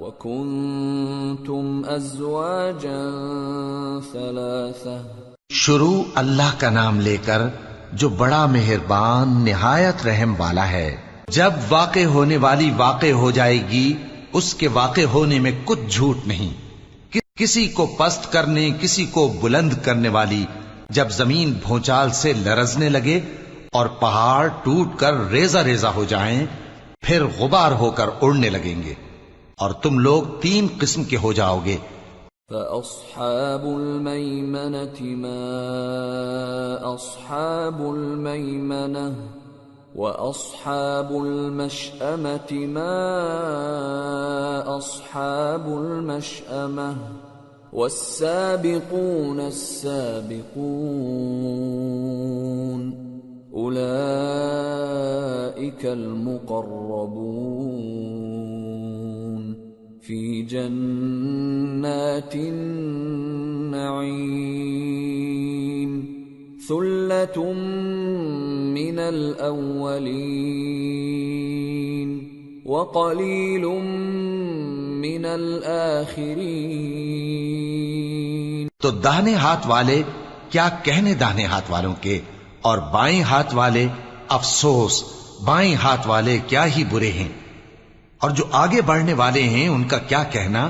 Speaker 1: وكنتم أزواجا ثلاثة
Speaker 2: شروع اللہ کا نام لے کر جو بڑا مہربان نہایت رحم والا ہے۔ جب واقع ہونے والی واقع ہو جائے گی اس کے واقع ہونے میں کچھ جھوٹ نہیں. کسی کو پست کرنے کسی کو بلند کرنے والی جب زمین بھونچال سے لرزنے لگے اور پہاڑ ٹوٹ کر ریزہ ریزہ ہو جائیں پھر غبار ہو کر اڑنے لگیں گے اور تم لوگ 3 قسم کے ہو جاؤ گے.
Speaker 1: فأصحاب الميمنة ما أصحاب الميمنة وأصحاب المشأمة ما أصحاب المشأمة والسابقون السابقون أولئك المقربون في جنات النعيم ثلة من الأولين وقليل من الآخرين.
Speaker 2: تو داہنے ہاتھ والے کیا کہنے داہنے ہاتھ والوں کے، اور بائیں ہاتھ والے افسوس بائیں ہاتھ والے کیا ہی برے ہیں. اور جو آگے بڑھنے والے ہیں ان کا کیا کہنا،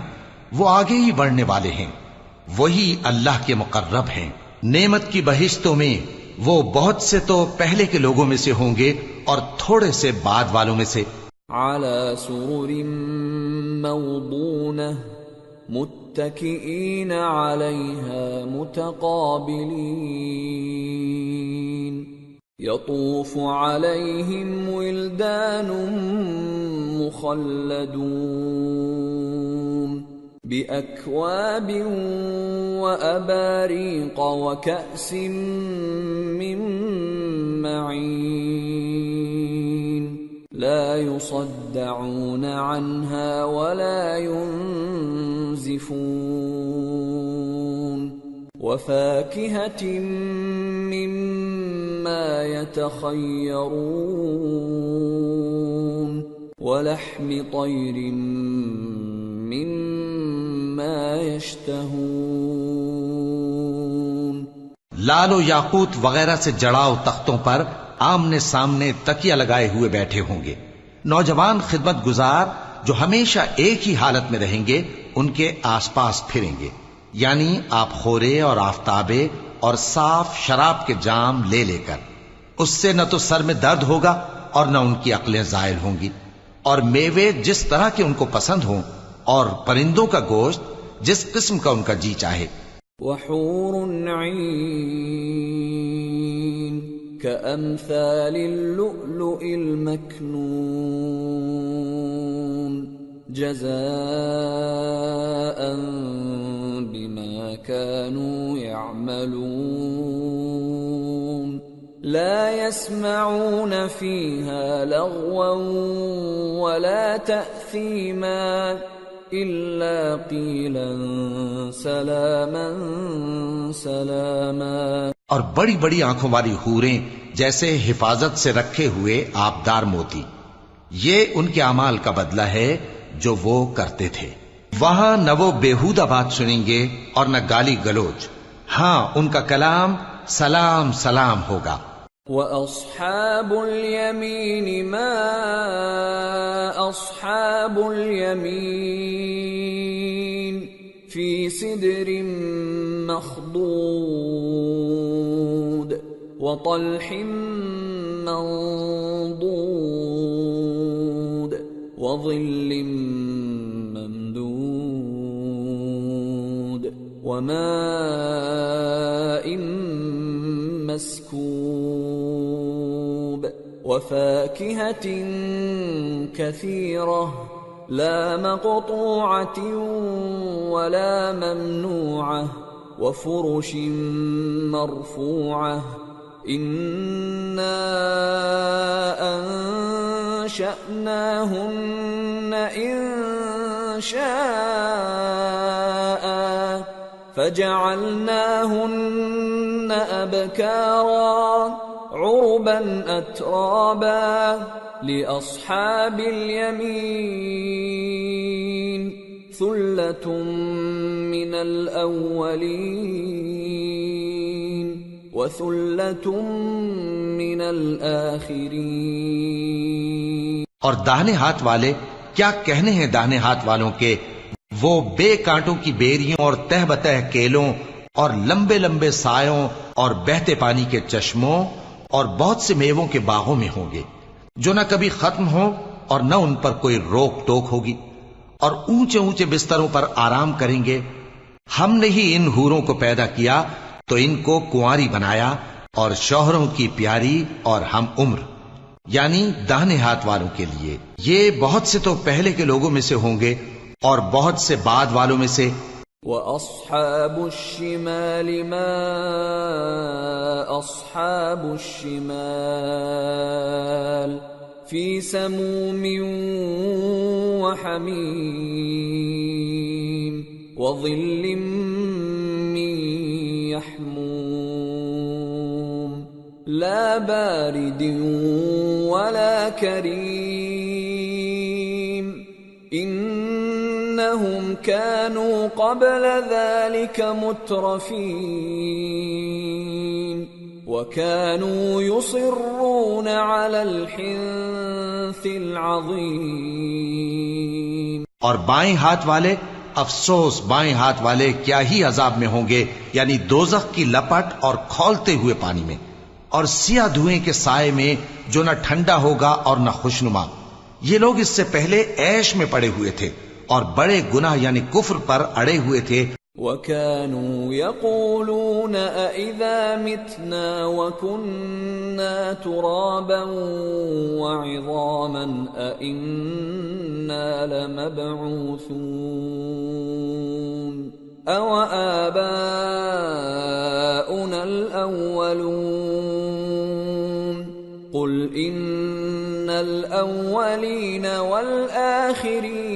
Speaker 2: وہ آگے ہی بڑھنے والے ہیں، وہی اللہ کے مقرب ہیں. نعمت کی بہشتوں میں وہ بہت سے تو پہلے کے لوگوں میں سے ہوں گے اور تھوڑے سے بعد والوں میں سے.
Speaker 1: على سرر موضونة متكئين عليها متقابلين يطوف عليهم ولدان مخلدون بأكواب وأباريق وكأس من معين لا يصدعون عنها ولا ينزفون وفاكهة مما يتخيرون ولحم طير مما يشتهون.
Speaker 2: لال و یاقوت وغیرہ سے جڑاؤ تختوں پر آمنے سامنے تکیہ لگائے ہوئے بیٹھے ہوں گے. نوجوان خدمت گزار جو ہمیشہ ایک ہی حالت میں رہیں گے ان کے آس پاس پھریں گے، یعنی آپ خورے اور آفتابے اور صاف شراب کے جام لے لے کر. اس سے نہ تو سر میں درد ہوگا اور نہ ان کی عقلیں زائل ہوں گی، اور میوے جس طرح کے ان کو پسند ہوں اور پرندوں کا گوشت جس قسم کا ان کا جی چاہے.
Speaker 1: وحور عین كأمثال اللؤلؤ المكنون جزاء بما كانوا يعملون لا يسمعون فيها لغوا ولا تأثيما إلا قيلا سلاما سلاما.
Speaker 2: اور بڑی بڑی آنکھوں والی حوریں جیسے حفاظت سے رکھے ہوئے آبدار موتی، یہ ان کے اعمال کا بدلہ ہے جو وہ کرتے تھے. وہاں نہ وہ بیہودہ بات سنیں گے اور نہ گالی گلوچ، ہاں ان کا کلام سلام سلام ہوگا.
Speaker 1: وَأَصْحَابُ الْيَمِينِ مَا أَصْحَابُ الْيَمِينِ فِي سِدْرٍ مَّخْضُودٍ وَطَلْحٍ مَّنضُودٍ وَظِلٍّ مَّمْدُودٍ وَمَاءٍ مسكوب وفاكهة كثيرة لا مقطوعة ولا ممنوعة وفرش مرفوعة إنا أنشأناهن إنشاء فجعلناهن أبكارا عربا أترابا لأصحاب اليمين ثلة من الأولين وثلة من الآخرين.
Speaker 2: اور داہنے ہاتھ والے کیا کہنے ہیں داہنے ہاتھ والوں کے، وہ بے کانٹوں کی بیریوں اور تہ بتہ کیلوں اور لمبے لمبے سایوں اور بہتے پانی کے چشموں اور بہت سے میووں کے باغوں میں ہوں گے، جو نہ کبھی ختم ہو اور نہ ان پر کوئی روک ٹوک ہوگی، اور اونچے اونچے بستروں پر آرام کریں گے۔ ہم نے ہی ان حوروں کو پیدا کیا تو ان کو کنواری بنایا، اور شوہروں کی پیاری اور ہم عمر، یعنی داہنے ہاتھ والوں کے لیے۔ یہ بہت سے تو پہلے کے لوگوں میں سے ہوں گے اور بہت سے بعد والوں میں سے۔
Speaker 1: وَأَصْحَابُ الشِّمَالِ مَا أَصْحَابُ الشِّمَالِ فِي سَمُومٍ وَحَمِيمٍ وَظِلٍّ مِّن يَحْمُومٍ لَا بَارِدٍ وَلَا كَرِيمٍ إِنَّهُمْ كَانُوا قَبْلَ ذَلِكَ مُتْرَفِينَ وَكَانُوا يُصِرُّونَ عَلَى الْحِنثِ الْعَظِيمِ۔
Speaker 2: اور بائیں ہاتھ والے، افسوس بائیں ہاتھ والے کیا ہی عذاب میں ہوں گے، یعنی دوزخ کی لپٹ اور کھولتے ہوئے پانی میں، اور سیاہ دھوئیں کے سائے میں جو نہ ٹھنڈا ہوگا اور نہ خوشنما۔ یہ لوگ اس سے پہلے عیش میں پڑے ہوئے تھے اور بڑے گناہ یعنی کفر پر اڑے ہوئے تھے۔
Speaker 1: وَكَانُوا يَقُولُونَ أَإِذَا مِتْنَا وَكُنَّا تُرَابًا وَعِظَامًا أَإِنَّا لَمَبْعُوثُونَ أَوَآبَاؤُنَا الْأَوَّلُونَ قُلْ إِنَّ الْأَوَّلِينَ وَالْآخِرِينَ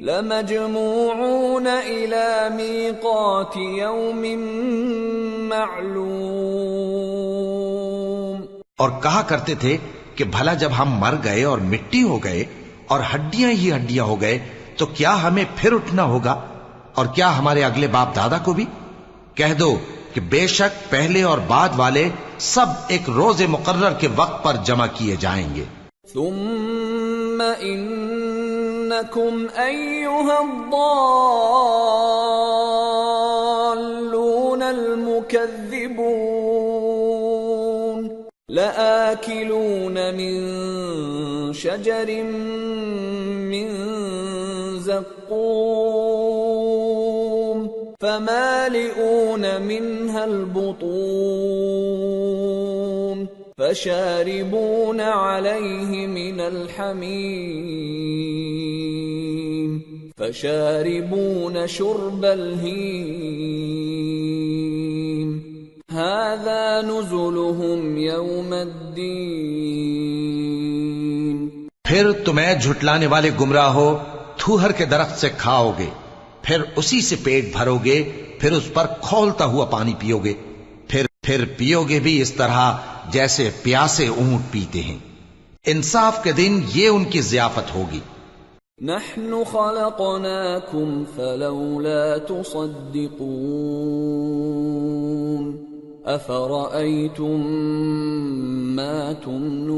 Speaker 1: لَمَجْمُوعُونَ إِلَى مِيقَاتِ يَوْمٍ مَّعْلُومٍ۔
Speaker 2: اور کہا کرتے تھے کہ بھلا جب ہم مر گئے اور مٹی ہو گئے اور ہڈیاں ہی ہڈیاں ہو گئے تو کیا ہمیں پھر اٹھنا ہوگا، اور کیا ہمارے اگلے باپ دادا کو بھی؟ کہہ دو کہ بے شک پہلے اور بعد والے سب ایک روز مقرر کے وقت پر جمع کیے جائیں گے۔
Speaker 1: ثم انکم ایھا الضالون المکذبون لآکلون من شجر من زقوم فمالئون منها البطون فشاربون عليه من الحميم فشاربون شرب الهيم هذا نزلهم يوم الدين۔
Speaker 2: پھر تمہیں جھٹلانے والے گمراہ ہو تھوہر کے درخت سے کھاؤ گے، پھر اسی سے پیٹ بھرو گے، پھر اس پر کھولتا ہوا پانی پیو گے، پھر پیو گے بھی اس طرح جیسے پیاسے اونٹ پیتے ہیں۔ انصاف کے دن یہ ان کی ضیافت ہوگی۔
Speaker 1: نحن خلقناكم فلولا تصدقون أفرأيتم ما تمنون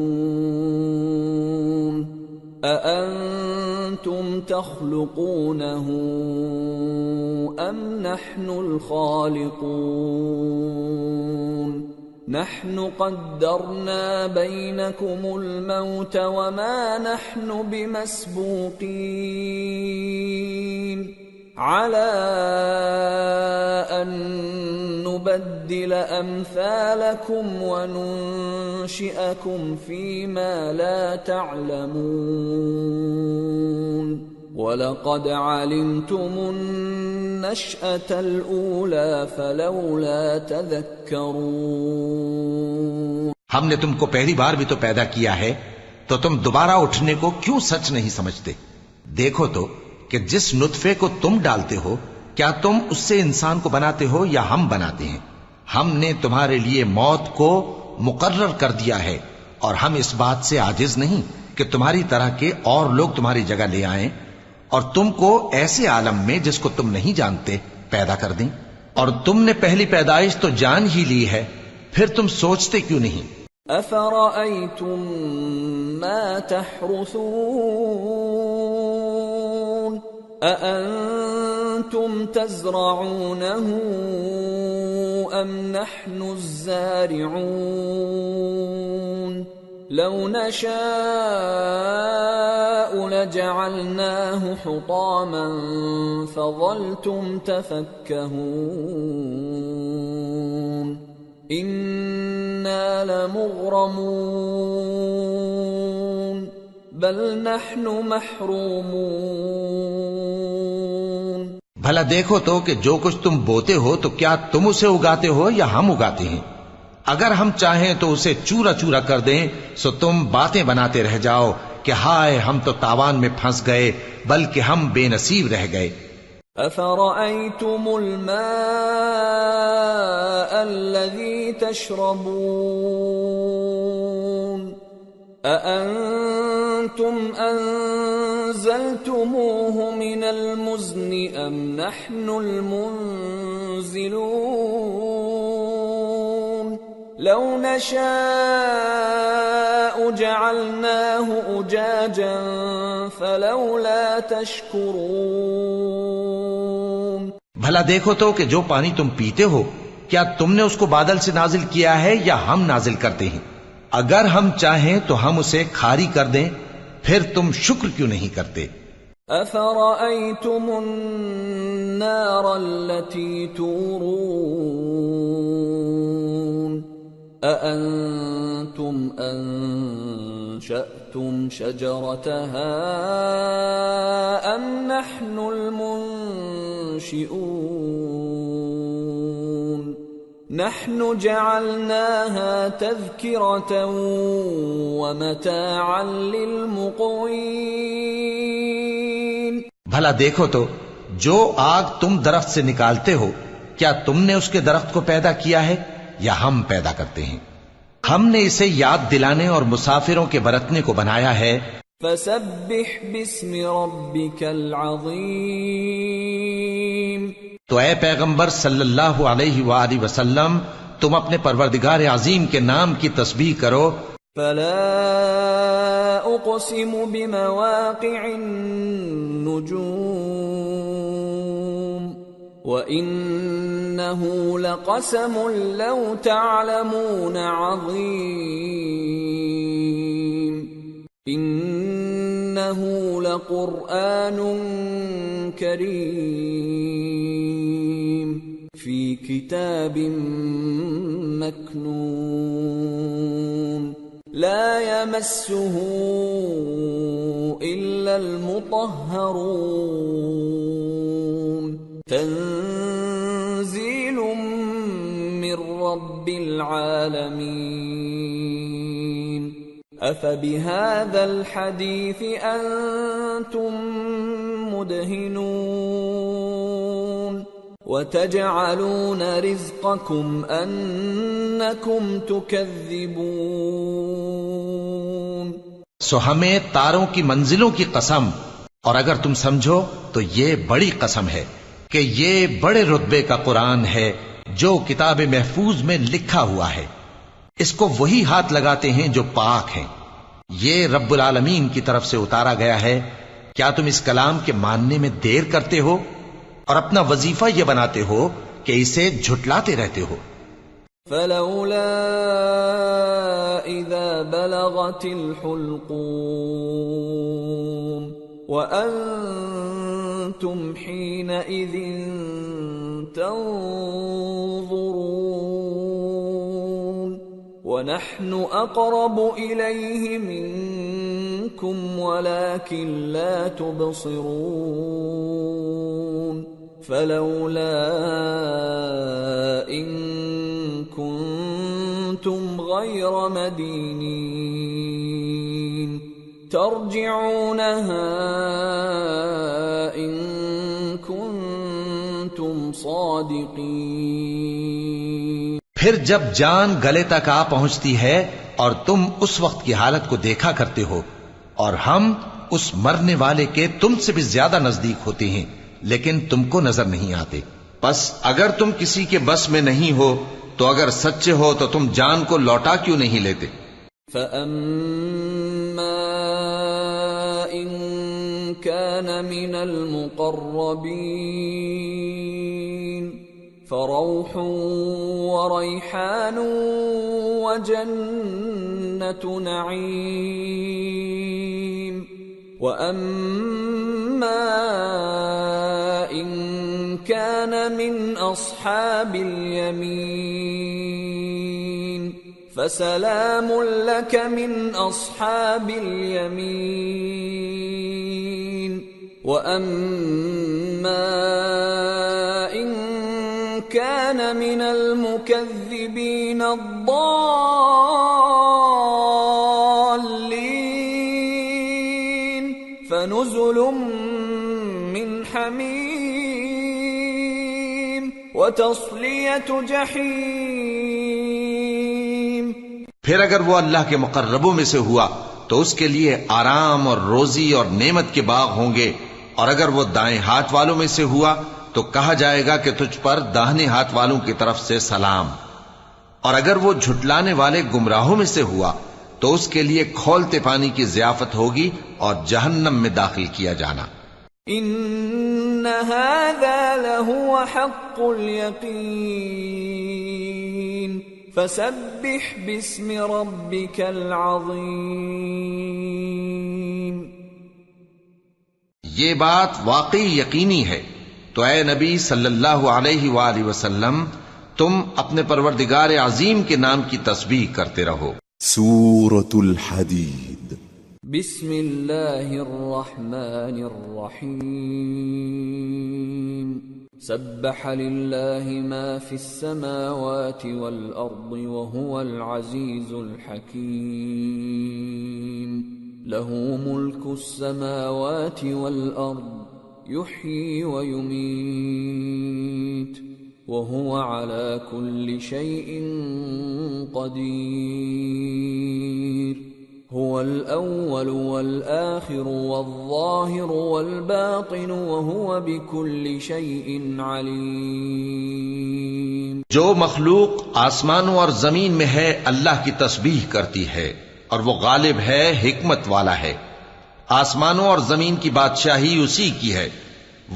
Speaker 1: أأنتم تخلقونه أم نحن الخالقون نحن قدرنا بينكم الموت وما نحن بمسبوقين على أن نبدل أمثالكم وننشئكم فيما لا تعلمون وَلَقَدْ عَلِمْتُمُ النَّشْأَةَ الْأُولَى فَلَوْلَا تَذَكَّرُونَ۔
Speaker 2: ہم نے تم کو پہلی بار بھی تو پیدا کیا ہے، تو تم دوبارہ اٹھنے کو کیوں سچ نہیں سمجھتے؟ دیکھو تو کہ جس نطفے کو تم ڈالتے ہو کیا تم اس سے انسان کو بناتے ہو یا ہم بناتے ہیں؟ ہم نے تمہارے لیے موت کو مقرر کر دیا ہے، اور ہم اس بات سے عاجز نہیں کہ تمہاری طرح کے اور لوگ تمہاری جگہ لے آئیں اور تم کو ایسے عالم میں جس کو تم نہیں جانتے پیدا کر دیں۔ اور تم نے پہلی پیدائش تو جان ہی لی ہے، پھر تم سوچتے کیوں نہیں؟
Speaker 1: أفرأيتم ما تحرثون أأنتم تزرعونه أم نحن الزارعون لو نشاء لجعلناه حطاما فظلتم تفكهون إنا لمغرمون بل نحن محرومون
Speaker 2: بھلا دیکھو تو کہ جو کچھ تم بوتے ہو تو کیا تم اسے اگاتے ہو یا ہم اگاتے ہیں؟ اگر ہم چاہیں تو اسے چورا چورا کر دیں سو تم باتیں بناتے رہ جاؤ کہ ہائے ہم تو تاوان میں پھنس گئے بلکہ ہم بے نصیب رہ گئے.
Speaker 1: أفرأيتم الماء الذي تشربون أأنتم أنزلتموه من المزن أم نحن المنزلون لو نشاء جعلناه أجاجا فلولا تشكرون
Speaker 2: بھلا دیکھو تو کہ جو پانی تم پیتے ہو کیا تم نے اس کو بادل سے نازل کیا ہے یا ہم نازل کرتے ہیں؟ اگر ہم چاہیں تو ہم اسے کھاری کر دیں پھر تم شکر کیوں نہیں کرتے؟
Speaker 1: أفرأيتم النار التي تورون أأنتم أنشأتم شجرتها أم نحن المنشئون نحن جعلناها تذكرة ومتاعا للمقوين
Speaker 2: بھلا دیکھو تو جو آگ تم درخت سے نکالتے ہو کیا تم نے اس کے درخت کو پیدا کیا ہے یا ہم پیدا کرتے ہیں؟ ہم نے اسے یاد دلانے اور مسافروں کے برتنے کو بنایا ہے.
Speaker 1: فسبح باسم ربك العظیم
Speaker 2: تو اے پیغمبر صلی اللہ علیہ وآلہ وسلم تم اپنے پروردگار عظیم کے نام کی تسبیح کرو.
Speaker 1: فلا اقسم بمواقع النجوم وإنه لقسم لو تعلمون عظيم إنه لقرآن كريم في كتاب مكنون لا يمسه إلا المطهرون تنزيل من رب العالمين أفبهذا الحديث أنتم مدهنون وتجعلون رزقكم أنكم تكذبون
Speaker 2: سو ہمیں تاروں کی منزلوں کی قسم اور اگر تم سمجھو تو یہ بڑی قسم ہے کہ یہ بڑے رتبے کا قرآن ہے جو کتاب محفوظ میں لکھا ہوا ہے. اس کو وہی ہاتھ لگاتے ہیں جو پاک ہیں. یہ رب العالمین کی طرف سے اتارا گیا ہے. کیا تم اس کلام کے ماننے میں دیر کرتے ہو اور اپنا وظیفہ یہ بناتے ہو کہ اسے جھٹلاتے رہتے ہو؟
Speaker 1: فلولا اذا بلغت الحلقوم وأنتم حينئذ تنظرون ونحن أقرب إليه منكم ولكن لا تبصرون فلولا إن كنتم غير مدينين ترجعونها إن كنتم صادقين.
Speaker 2: پھر جب جان گلے تک آ پہنچتی ہے اور تم اس وقت کی حالت کو دیکھا کرتے ہو اور ہم اس مرنے والے کے تم سے بھی زیادہ نزدیک ہوتے ہیں لیکن تم کو نظر نہیں آتے. بس اگر تم کسی کے بس میں نہیں ہو تو اگر سچے ہو تو تم جان کو لوٹا کیوں نہیں لیتے؟
Speaker 1: فَأَمَّا إِن كَانَ مِنَ الْمُقَرَّبِينَ فَرَوْحٌ وَرَيْحَانٌ وَجَنَّةُ نَعِيمٍ وَأَمَّا إِن كَانَ مِنْ أَصْحَابِ الْيَمِينِ فَسَلَامٌ لَكَ مِنْ أَصْحَابِ الْيَمِينِ وَأَمَّا إِن كَانَ مِنَ الْمُكَذِّبِينَ الضَّالِّينَ فَنُزُلٌ مِّنْ حَمِيمٍ وَتَصْلِيَةُ جَحِيمٍ۔
Speaker 2: پھر اگر وہ اللہ کے مقربوں میں سے ہوا تو اس کے لیے آرام اور روزی اور نعمت کے باغ ہوں گے، اور اگر وہ دائیں ہاتھ والوں میں سے ہوا تو کہا جائے گا کہ تجھ پر داہنے ہاتھ والوں کی طرف سے سلام، اور اگر وہ جھٹلانے والے گمراہوں میں سے ہوا تو اس کے لیے کھولتے پانی کی ضیافت ہوگی اور جہنم میں داخل کیا جانا۔
Speaker 1: ان هذا لهو حق اليقین فسبح باسم ربك العظیم۔
Speaker 2: یہ بات واقعی یقینی ہے، تو اے نبی صلی اللہ علیہ وآلہ وسلم تم اپنے پروردگار عظیم کے نام کی تسبیح کرتے رہو۔
Speaker 3: سورة الحديد۔
Speaker 1: بسم اللہ الرحمن الرحیم۔ سبح للہ ما فی السماوات والارض وهو العزیز الحکیم۔ له ملک السماوات والارض يحيي ويميت وهو على كل شيء قدير۔ هو الأول والآخر والظاهر والباطن وهو بكل شيء عليم۔
Speaker 2: جو مخلوق آسمانوں اور زمین میں ہے اللہ کی تسبیح کرتی ہے، اور وہ غالب ہے، حکمت والا ہے۔ آسمانوں اور زمین کی بادشاہی اسی کی ہے،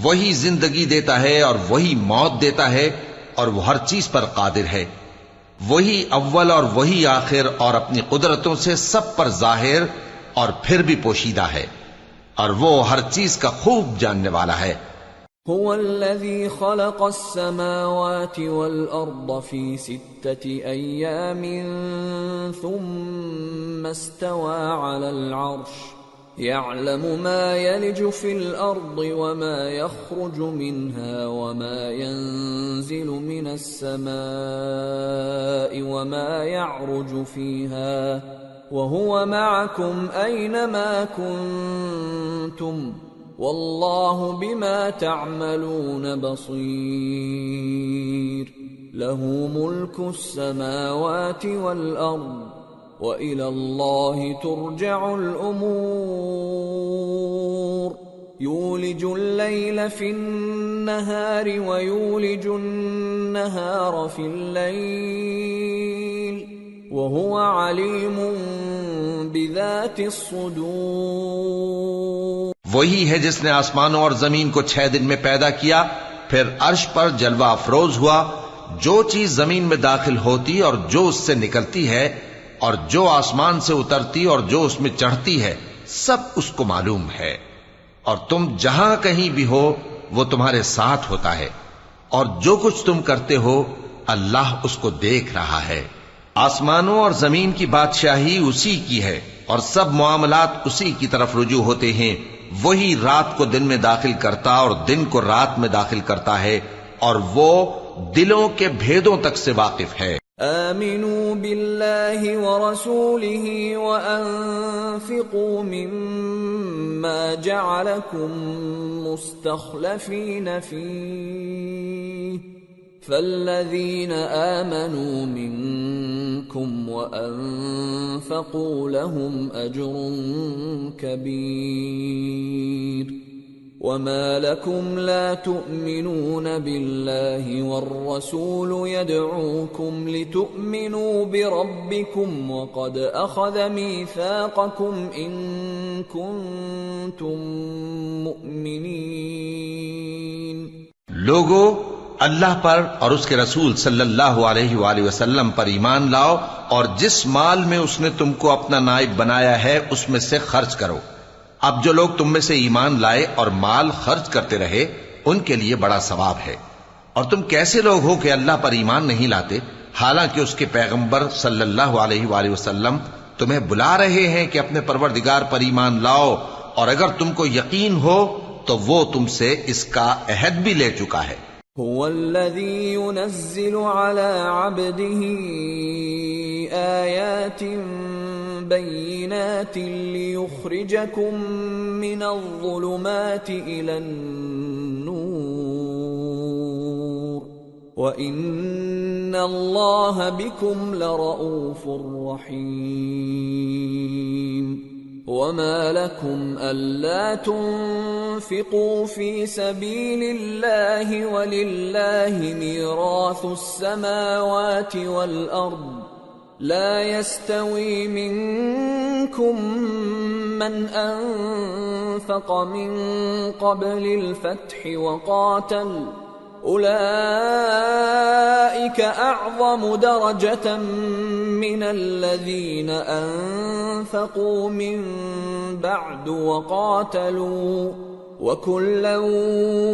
Speaker 2: وہی زندگی دیتا ہے اور وہی موت دیتا ہے، اور وہ ہر چیز پر قادر ہے۔ وہی اول اور وہی آخر، اور اپنی قدرتوں سے سب پر ظاہر اور پھر بھی پوشیدہ ہے، اور وہ ہر چیز کا خوب جاننے والا ہے۔
Speaker 1: هو الذي خلق السماوات والأرض في 6 أيام ثم استوى على العرش يعلم ما يلج في الأرض وما يخرج منها وما ينزل من السماء وما يعرج فيها وهو معكم أينما كنتم والله بما تعملون بصير۔ له ملك السماوات والأرض وإلى الله ترجع الأمور۔ يولج الليل في النهار ويولج النهار في الليل وهو عليم بذات الصدور۔
Speaker 2: وہی ہے جس نے آسمانوں اور زمین کو 6 دن میں پیدا کیا، پھر عرش پر جلوہ افروز ہوا۔ جو چیز زمین میں داخل ہوتی اور جو اس سے نکلتی ہے، اور جو آسمان سے اترتی اور جو اس میں چڑھتی ہے، سب اس کو معلوم ہے۔ اور تم جہاں کہیں بھی ہو وہ تمہارے ساتھ ہوتا ہے، اور جو کچھ تم کرتے ہو اللہ اس کو دیکھ رہا ہے۔ آسمانوں اور زمین کی بادشاہی اسی کی ہے، اور سب معاملات اسی کی طرف رجوع ہوتے ہیں۔ وہی رات کو دن میں داخل کرتا اور دن کو رات میں داخل کرتا ہے، اور وہ دلوں کے بھیدوں تک سے واقف ہے۔
Speaker 1: آمنوا بالله ورسوله وأنفقوا مما جعلكم مستخلفين فيه فالذين آمنوا منكم وأنفقوا لهم أجر كبير۔ وما لكم لا تؤمنون بالله والرسول يدعوكم لتؤمنوا بربكم وقد أخذ ميثاقكم إن كنتم مؤمنين.
Speaker 2: لوگو، اللہ پر اور اس کے رسول صلی اللہ علیہ وآلہ وسلم پر ایمان لاؤ اور جس مال میں اس نے تم کو اپنا نائب بنایا ہے اس میں سے خرچ کرو. اب جو لوگ تم میں سے ایمان لائے اور مال خرچ کرتے رہے ان کے لیے بڑا ثواب ہے. اور تم کیسے لوگ ہو کہ اللہ پر ایمان نہیں لاتے حالانکہ اس کے پیغمبر صلی اللہ علیہ وآلہ وسلم تمہیں بلا رہے ہیں کہ اپنے پروردگار پر ایمان لاؤ، اور اگر تم کو یقین ہو تو وہ تم سے اس کا عہد بھی لے چکا ہے.
Speaker 1: هو الذي ينزل على عبده آيات بينات ليخرجكم من الظلمات إلى النور وإن الله بكم لرؤوف رحيم. وما لكم ألا تنفقوا في سبيل الله ولله ميراث السماوات والأرض لا يستوي منكم من أنفق من قبل الفتح وقاتل أولئك أعظم درجة من الذين أنفقوا من بعد وقاتلوا وكلا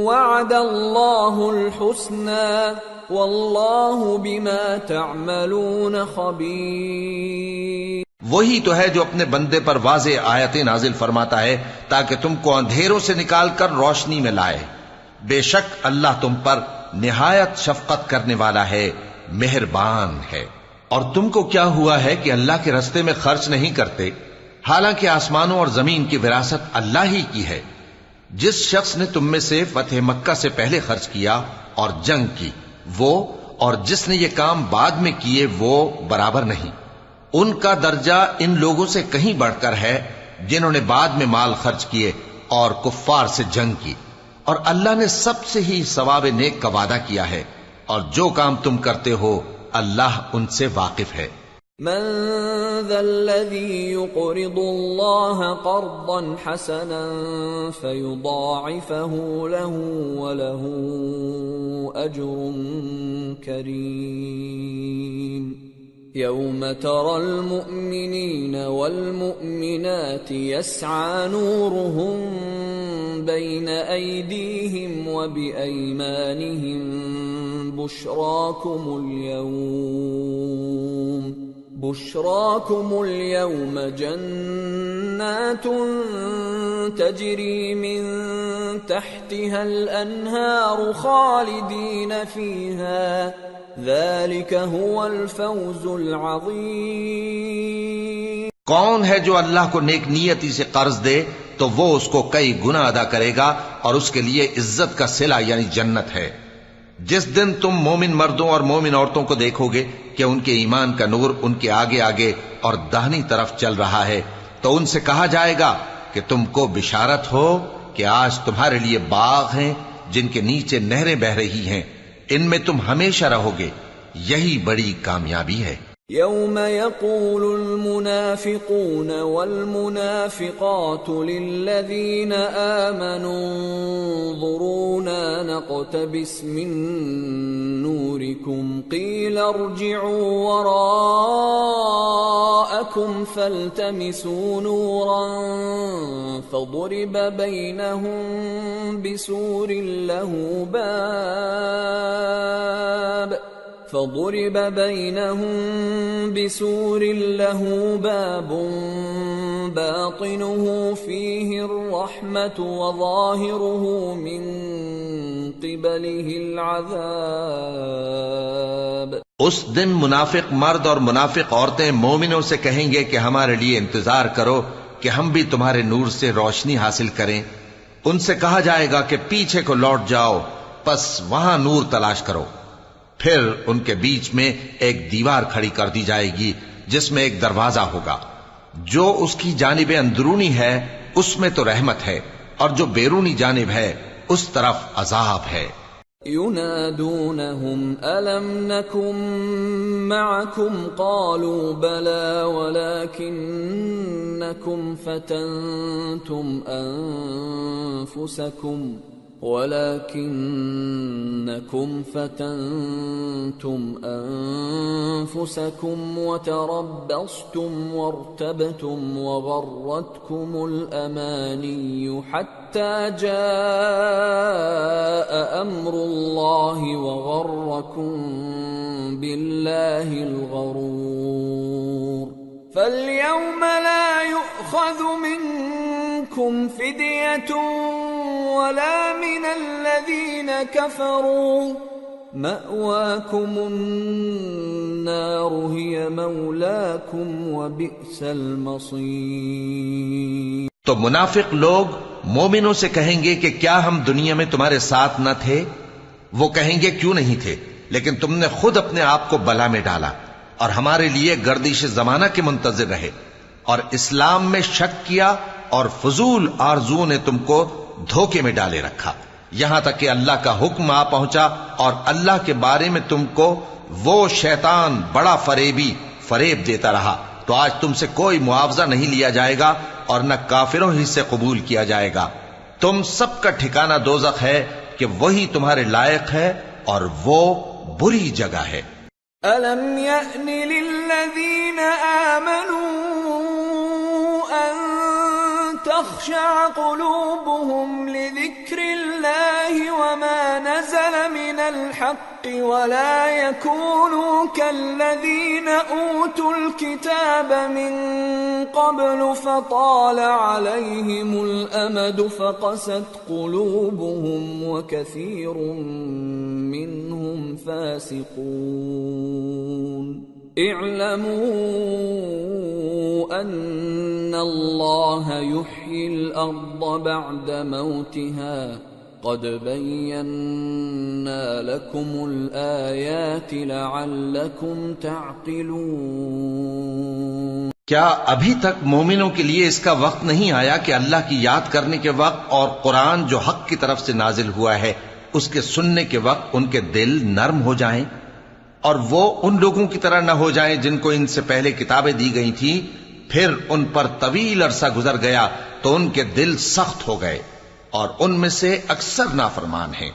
Speaker 1: وعد الله الحسنى والله بما تعملون خبير.
Speaker 2: وہی تو ہے جو اپنے بندے پر واضح آیتیں نازل فرماتا ہے تاکہ تم کو اندھیروں سے نکال کر روشنی میں لائے. بے شک اللہ تم پر نہایت شفقت کرنے والا ہے، مہربان ہے. اور تم کو کیا ہوا ہے کہ اللہ کے رستے میں خرچ نہیں کرتے حالانکہ آسمانوں اور زمین کی وراثت اللہ ہی کی ہے. جس شخص نے تم میں سے فتح مکہ سے پہلے خرچ کیا اور جنگ کی وہ اور جس نے یہ کام بعد میں کیے وہ برابر نہیں. ان کا درجہ ان لوگوں سے کہیں بڑھ کر ہے جنہوں نے بعد میں مال خرچ کیے اور کفار سے جنگ کی، اور اللہ نے سب سے ہی ثواب نیک کا وعدہ کیا ہے، اور جو کام تم کرتے ہو اللہ ان سے واقف ہے.
Speaker 1: من ذا الذي يقرض الله قرضا حسنا فيضاعفه له وله أجر كريم. يوم ترى المؤمنين والمؤمنات يسعى نورهم بين أيديهم وبأيمانهم بشراكم اليوم جنات تجري من تحتها الأنهار خالدين فيها ذلك هو الفوز العظيم.
Speaker 2: کون ہے جو اللہ کو نیک نیتی سے قرض دے تو وہ اس کو کئی گنا ادا کرے گا اور اس کے لیے عزت کا صلہ یعنی جنت ہے. جس دن تم مومن مردوں اور مومن عورتوں کو دیکھو گے کہ ان کے ایمان کا نور ان کے آگے آگے اور داہنی طرف چل رہا ہے تو ان سے کہا جائے گا کہ تم کو بشارت ہو کہ آج تمہارے لیے باغ ہیں جن کے نیچے نہریں بہ رہی ہیں، ان میں تم ہمیشہ رہو گے، یہی بڑی کامیابی ہے.
Speaker 1: يوم يقول المنافقون والمنافقات للذين آمنوا انظرونا نقتبس من نوركم قيل ارجعوا وراءكم فالتمسوا نورا فضرب بينهم بسور له باب باطنه فيه الرحمة وظاهره من قبله العذاب.
Speaker 2: اس دن منافق مرد اور منافق عورتیں مومنوں سے کہیں گے کہ ہمارے لیے انتظار کرو کہ ہم بھی تمہارے نور سے روشنی حاصل کریں. ان سے کہا جائے گا کہ پیچھے کو لوٹ جاؤ، پس وہاں نور تلاش کرو. پھر ان کے بیچ میں ایک دیوار کھڑی کر دی جائے گی جس میں ایک دروازہ ہوگا، جو اس کی جانب اندرونی ہے اس میں تو رحمت ہے اور جو بیرونی جانب ہے اس طرف عذاب ہے۔
Speaker 1: ينادونهم ألم نكن معكم قالوا بلى ولكنكم فتنتم أنفسكم وتربصتم وارتبتم وغرتكم الأماني حتى جاء أمر الله وغركم بالله الغرور فاليوم لا يؤخذ منكم فدية ولا من الذين كفروا مأواكم النار هي مولاكم وبئس المصير۔
Speaker 2: تو منافق لوگ مومنوں سے کہیں گے کہ کیا ہم دنیا میں تمہارے ساتھ نہ تھے؟ وہ کہیں گے کیوں نہیں تھے، لیکن تم نے خود اپنے آپ کو بلا میں ڈالا اور ہمارے لیے گردش زمانہ کے منتظر رہے اور اسلام میں شک کیا اور فضول آرزوؤں نے تم کو دھوکے میں ڈالے رکھا، یہاں تک کہ اللہ کا حکم آ پہنچا اور اللہ کے بارے میں تم کو وہ شیطان بڑا فریب دیتا رہا، تو آج تم سے کوئی معاوضہ نہیں لیا جائے گا اور نہ کافروں ہی سے قبول کیا جائے گا۔ تم سب کا ٹھکانہ دوزخ ہے کہ وہی تمہارے لائق ہے اور وہ بری جگہ ہے۔
Speaker 1: أَلَمْ يَأْنِ لِلَّذِينَ آمَنُوا أَن تَخْشَعَ قُلُوبُهُمْ لِذِكْرِ اللَّهِ وَمَا نَزَلَ مِنَ الْحَقِّ وَلَا يَكُونُوا كَالَّذِينَ أُوتُوا الْكِتَابَ مِنْ قَبْلُ فَطَالَ عَلَيْهِمُ الْأَمَدُ فَقَسَتْ قُلُوبُهُمْ وَكَثِيرٌ مِّنْهُمْ فَاسِقُونَ اعلموا أن الله يحيي الأرض بعد موتها قد بينا لكم الآيات لعلكم تعقلون۔
Speaker 2: کیا ابھی تک مومنوں کے لیے اس کا وقت نہیں آیا کہ اللہ کی یاد کرنے کے وقت اور قرآن جو حق کی طرف سے نازل ہوا ہے اس کے سننے کے وقت ان کے دل نرم ہو جائیں اور وہ ان لوگوں کی طرح نہ ہو جائیں جن کو ان سے پہلے کتابیں دی گئی تھیں، پھر ان پر طویل عرصہ گزر گیا تو ان کے دل سخت ہو گئے اور ان میں سے اکثر نافرمان ہیں۔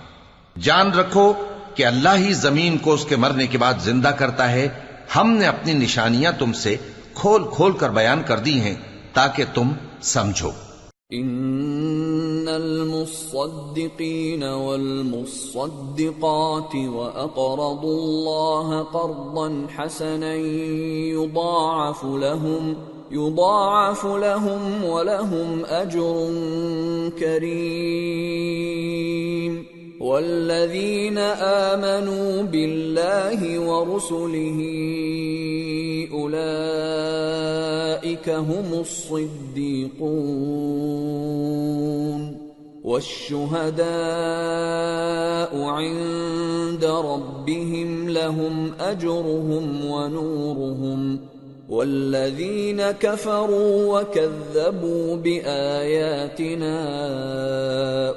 Speaker 2: جان رکھو کہ اللہ ہی زمین کو اس کے مرنے کے بعد زندہ کرتا ہے، ہم نے اپنی نشانیاں تم سے کھول کھول کر بیان کر دی ہیں تاکہ تم سمجھو۔
Speaker 1: ان المصدقین والمصدقات واقرضوا الله قرضا حسنا يضاعف لهم ولهم اجر کریم والذین آمنوا بالله ورسله اولئک هم الصدیقون والشهداء عند ربهم لهم اجرهم ونورهم والذین كفروا وكذبوا بآیاتنا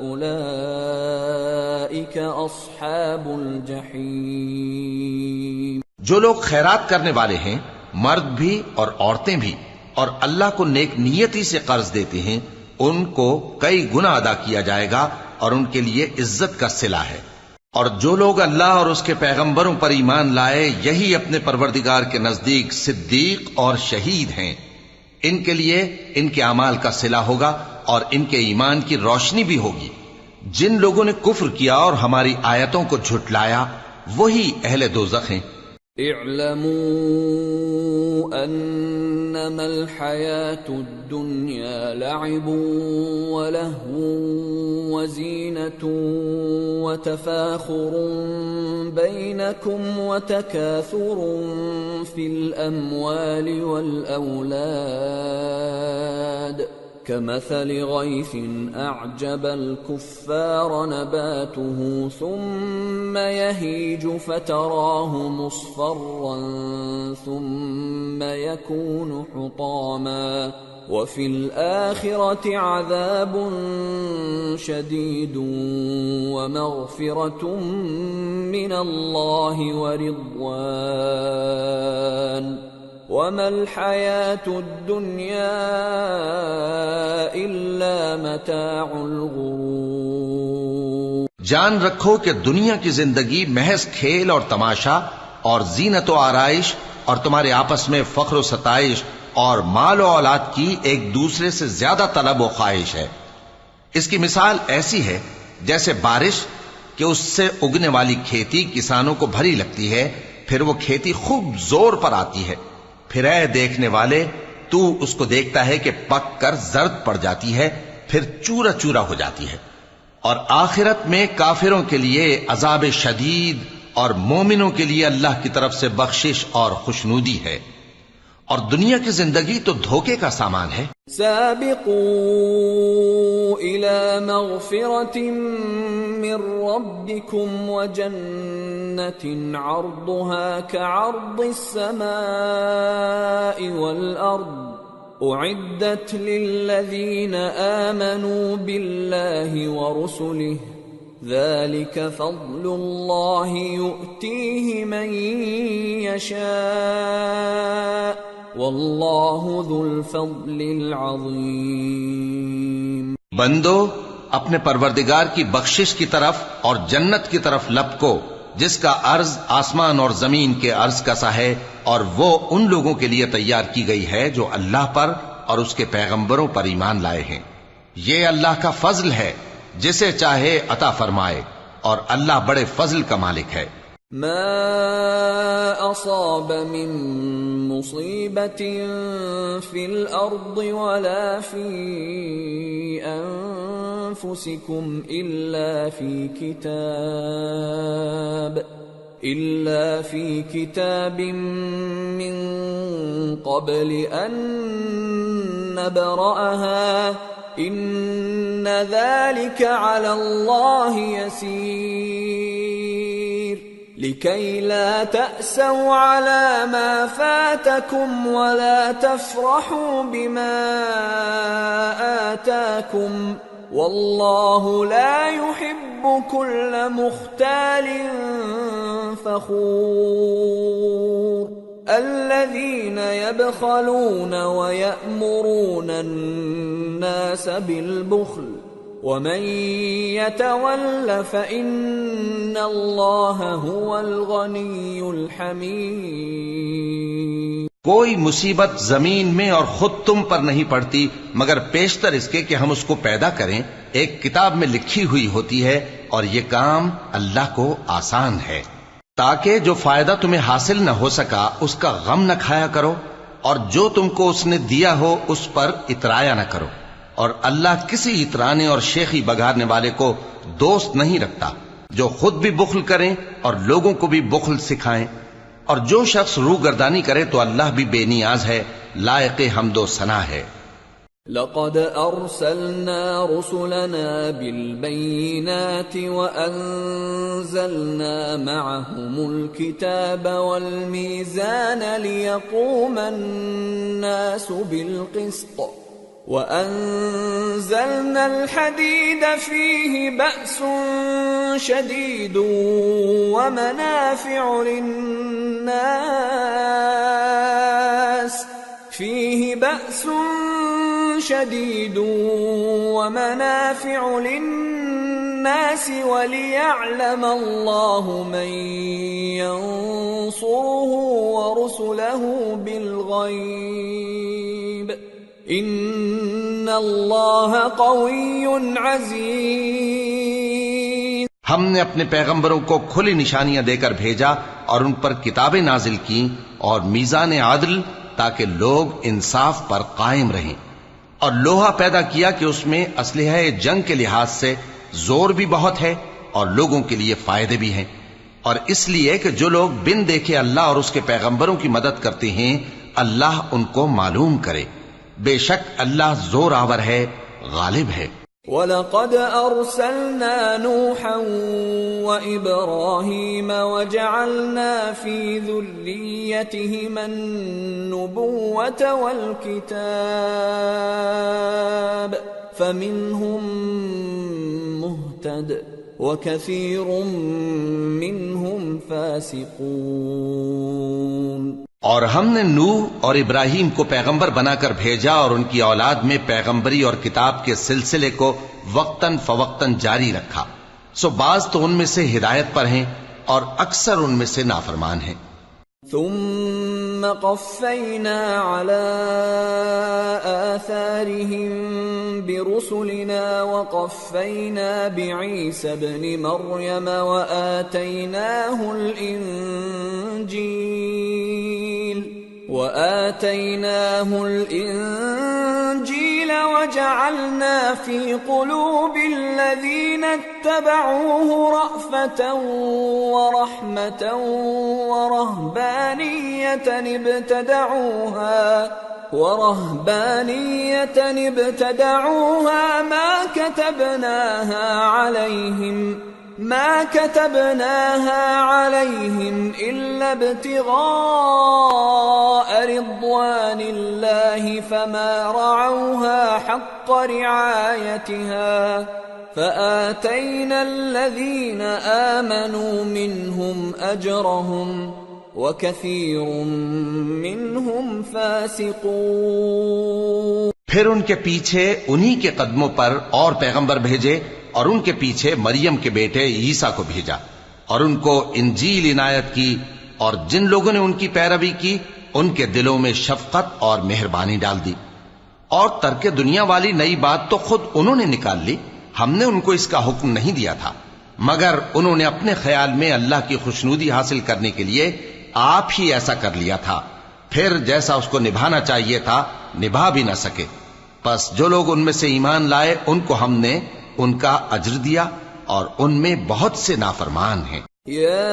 Speaker 1: اولئک اصحاب الجحیم۔
Speaker 2: جو لوگ خیرات کرنے والے ہیں، مرد بھی اور عورتیں بھی، اور اللہ کو نیک نیتی سے قرض دیتے ہیں، ان کو کئی گنا ادا کیا جائے گا اور ان کے لیے عزت کا صلہ ہے۔ اور جو لوگ اللہ اور اس کے پیغمبروں پر ایمان لائے یہی اپنے پروردگار کے نزدیک صدیق اور شہید ہیں، ان کے لیے ان کے اعمال کا صلہ ہوگا اور ان کے ایمان کی روشنی بھی ہوگی۔ جن لوگوں نے کفر کیا اور ہماری آیتوں کو جھٹلایا وہی اہل دوزخ ہیں۔
Speaker 1: اعلموا انما الحياة الدنيا لعب ولهو وزينة وتفاخر بينكم وتكاثر في الأموال والأولاد كمثل غيث أعجب الكفار نباته ثم يهيج فتراه مصفرا ثم يكون حطاما وفي الآخرة عذاب شديد ومغفرة من الله ورضوان وما الحياة الدنيا إلا متاع الغرور۔
Speaker 2: جان رکھو کہ دنیا کی زندگی محض کھیل اور تماشا اور زینت و آرائش اور تمہارے آپس میں فخر و ستائش اور مال و اولاد کی ایک دوسرے سے زیادہ طلب و خواہش ہے۔ اس کی مثال ایسی ہے جیسے بارش کہ اس سے اگنے والی کھیتی کسانوں کو بھری لگتی ہے، پھر وہ کھیتی خوب زور پر آتی ہے، پھر اے دیکھنے والے تو اس کو دیکھتا ہے کہ پک کر زرد پڑ جاتی ہے، پھر چورا چورا ہو جاتی ہے۔ اور آخرت میں کافروں کے لیے عذاب شدید اور مومنوں کے لیے اللہ کی طرف سے بخشش اور خوشنودی ہے، اور دنیا کی زندگی تو دھوکے کا سامان ہے۔
Speaker 1: سابقوا إلى مغفرة من ربكم وجنة عرضها كعرض السماء والأرض أعدت للذين آمنوا بالله ورسله ذلك فضل الله يؤتيه من يشاء واللہ ذو الفضل العظیم۔
Speaker 2: بندو اپنے پروردگار کی بخشش کی طرف اور جنت کی طرف لپکو جس کا عرض آسمان اور زمین کے عرض کا سا ہے، اور وہ ان لوگوں کے لیے تیار کی گئی ہے جو اللہ پر اور اس کے پیغمبروں پر ایمان لائے ہیں۔ یہ اللہ کا فضل ہے، جسے چاہے عطا فرمائے، اور اللہ بڑے فضل کا مالک ہے۔
Speaker 1: ما أصاب من مصيبة في الأرض ولا في أنفسكم إلا في كتاب من قبل أن نبرأها إن ذلك على الله يسير لكي لا تأسوا على ما فاتكم ولا تفرحوا بما آتاكم والله لا يحب كل مختال فخور الذين يبخلون ويأمرون الناس بالبخل ومن يتول فإن الله هو الغني الحميد۔
Speaker 2: کوئی مصیبت زمین میں اور خود تم پر نہیں پڑتی مگر پیشتر اس کے کہ ہم اس کو پیدا کریں، ایک کتاب میں لکھی ہوئی ہوتی ہے، اور یہ کام اللہ کو آسان ہے، تاکہ جو فائدہ تمہیں حاصل نہ ہو سکا اس کا غم نہ کھایا کرو، اور جو تم کو اس نے دیا ہو اس پر اترایا نہ کرو، اور اللہ کسی اترانے اور شیخی بگارنے والے کو دوست نہیں رکھتا، جو خود بھی بخل کریں اور لوگوں کو بھی بخل سکھائیں، اور جو شخص روگردانی کرے تو اللہ بھی بے نیاز ہے، لائق حمد و ثنا ہے۔
Speaker 1: لقد أرسلنا رسلنا بالبينات وأنزلنا معهم الكتاب والميزان ليقوم الناس بالقسط وأنزلنا الحديد فيه بأس شديد ومنافع للناس وليعلم الله من ينصره ورسله بالغيب إن الله قوي عزيز۔
Speaker 2: ہم نے اپنے پیغمبروں کو کھلی نشانیاں دے کر بھیجا اور ان پر کتابیں نازل کی اور میزان عدل تاکہ لوگ انصاف پر قائم رہیں، اور لوہا پیدا کیا کہ اس میں اسلحہ جنگ کے لحاظ سے زور بھی بہت ہے اور لوگوں کے لیے فائدے بھی ہیں، اور اس لیے کہ جو لوگ بن دیکھے اللہ اور اس کے پیغمبروں کی مدد کرتے ہیں اللہ ان کو معلوم کرے۔ بے شک اللہ زور آور ہے، غالب ہے۔
Speaker 1: وَلَقَدْ أَرْسَلْنَا نُوحًا وَإِبْرَاهِيمَ وَجَعَلْنَا فِي ذُرِّيَّتِهِمَا النُّبُوَّةَ وَالْكِتَابَ فَمِنْهُمْ مُهْتَدٍ وَكَثِيرٌ مِّنْهُمْ فَاسِقُونَ۔
Speaker 2: اور ہم نے نوح اور ابراہیم کو پیغمبر بنا کر بھیجا اور ان کی اولاد میں پیغمبری اور کتاب کے سلسلے کو وقتاً فوقتاً جاری رکھا، سو بعض تو ان میں سے ہدایت پر ہیں اور اکثر ان میں سے نافرمان ہیں۔
Speaker 1: ثم قفينا على آثارهم برسلنا وقفينا بعيسى ابن مريم وآتيناه الإنجيل وجعلنا في قلوب الذين اتبعوه رأفة ورحمة ورهبانية ابتدعوها ما كتبناها عليهم إلا ابتغاء رضوان الله فما رعوها حق رعايتها فآتينا الذين آمنوا منهم أجرهم وكثير منهم فاسقون۔
Speaker 2: پھر ان کے پیچھے انہی کے قدموں پر اور پیغمبر بھیجے اور ان کے پیچھے مریم کے بیٹے عیسیٰ کو بھیجا اور ان کو انجیل عنایت کی، اور جن لوگوں نے ان کی پیروی کی ان کے دلوں میں شفقت اور مہربانی ڈال دی۔ اور ترک دنیا والی نئی بات تو خود انہوں نے نکال لی، ہم نے ان کو اس کا حکم نہیں دیا تھا، مگر انہوں نے اپنے خیال میں اللہ کی خوشنودی حاصل کرنے کے لیے آپ ہی ایسا کر لیا تھا، پھر جیسا اس کو نبھانا چاہیے تھا نبھا بھی نہ سکے۔ پس جو لوگ ان میں سے ایمان لائے ان کو ہم نے ان کا اجر دیا، اور ان میں بہت سے نافرمان ہیں۔
Speaker 1: يا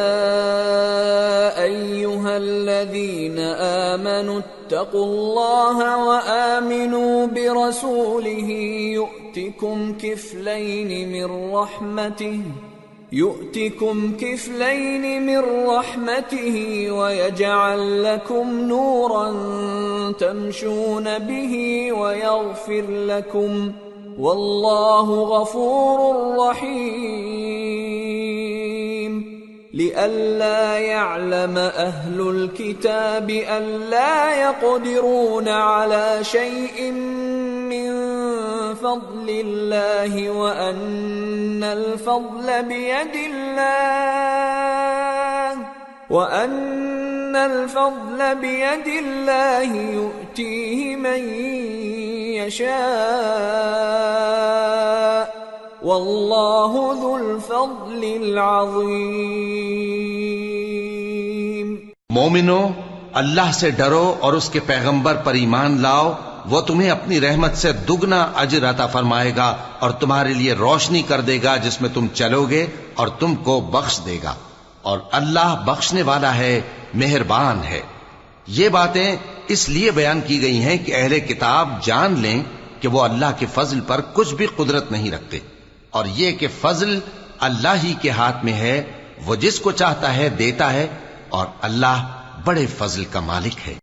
Speaker 1: أيها الذين آمنوا اتقوا الله وآمنوا برسوله يؤتكم كفلين من رحمته ويجعل لكم نورا تمشون به ويغفر لكم والله غفور رحيم۔ لئلا يعلم أهل الكتاب ألا يقدرون على شيء من فضل الله وأن الفضل بيد الله يؤتيه من يشاء واللہ ذو الفضل العظیم۔
Speaker 2: مومنو، اللہ سے ڈرو اور اس کے پیغمبر پر ایمان لاؤ، وہ تمہیں اپنی رحمت سے دگنا اجر عطا فرمائے گا اور تمہارے لیے روشنی کر دے گا جس میں تم چلو گے اور تم کو بخش دے گا، اور اللہ بخشنے والا ہے، مہربان ہے۔ یہ باتیں اس لیے بیان کی گئی ہیں کہ اہل کتاب جان لیں کہ وہ اللہ کے فضل پر کچھ بھی قدرت نہیں رکھتے، اور یہ کہ فضل اللہ ہی کے ہاتھ میں ہے، وہ جس کو چاہتا ہے دیتا ہے، اور اللہ بڑے فضل کا مالک ہے۔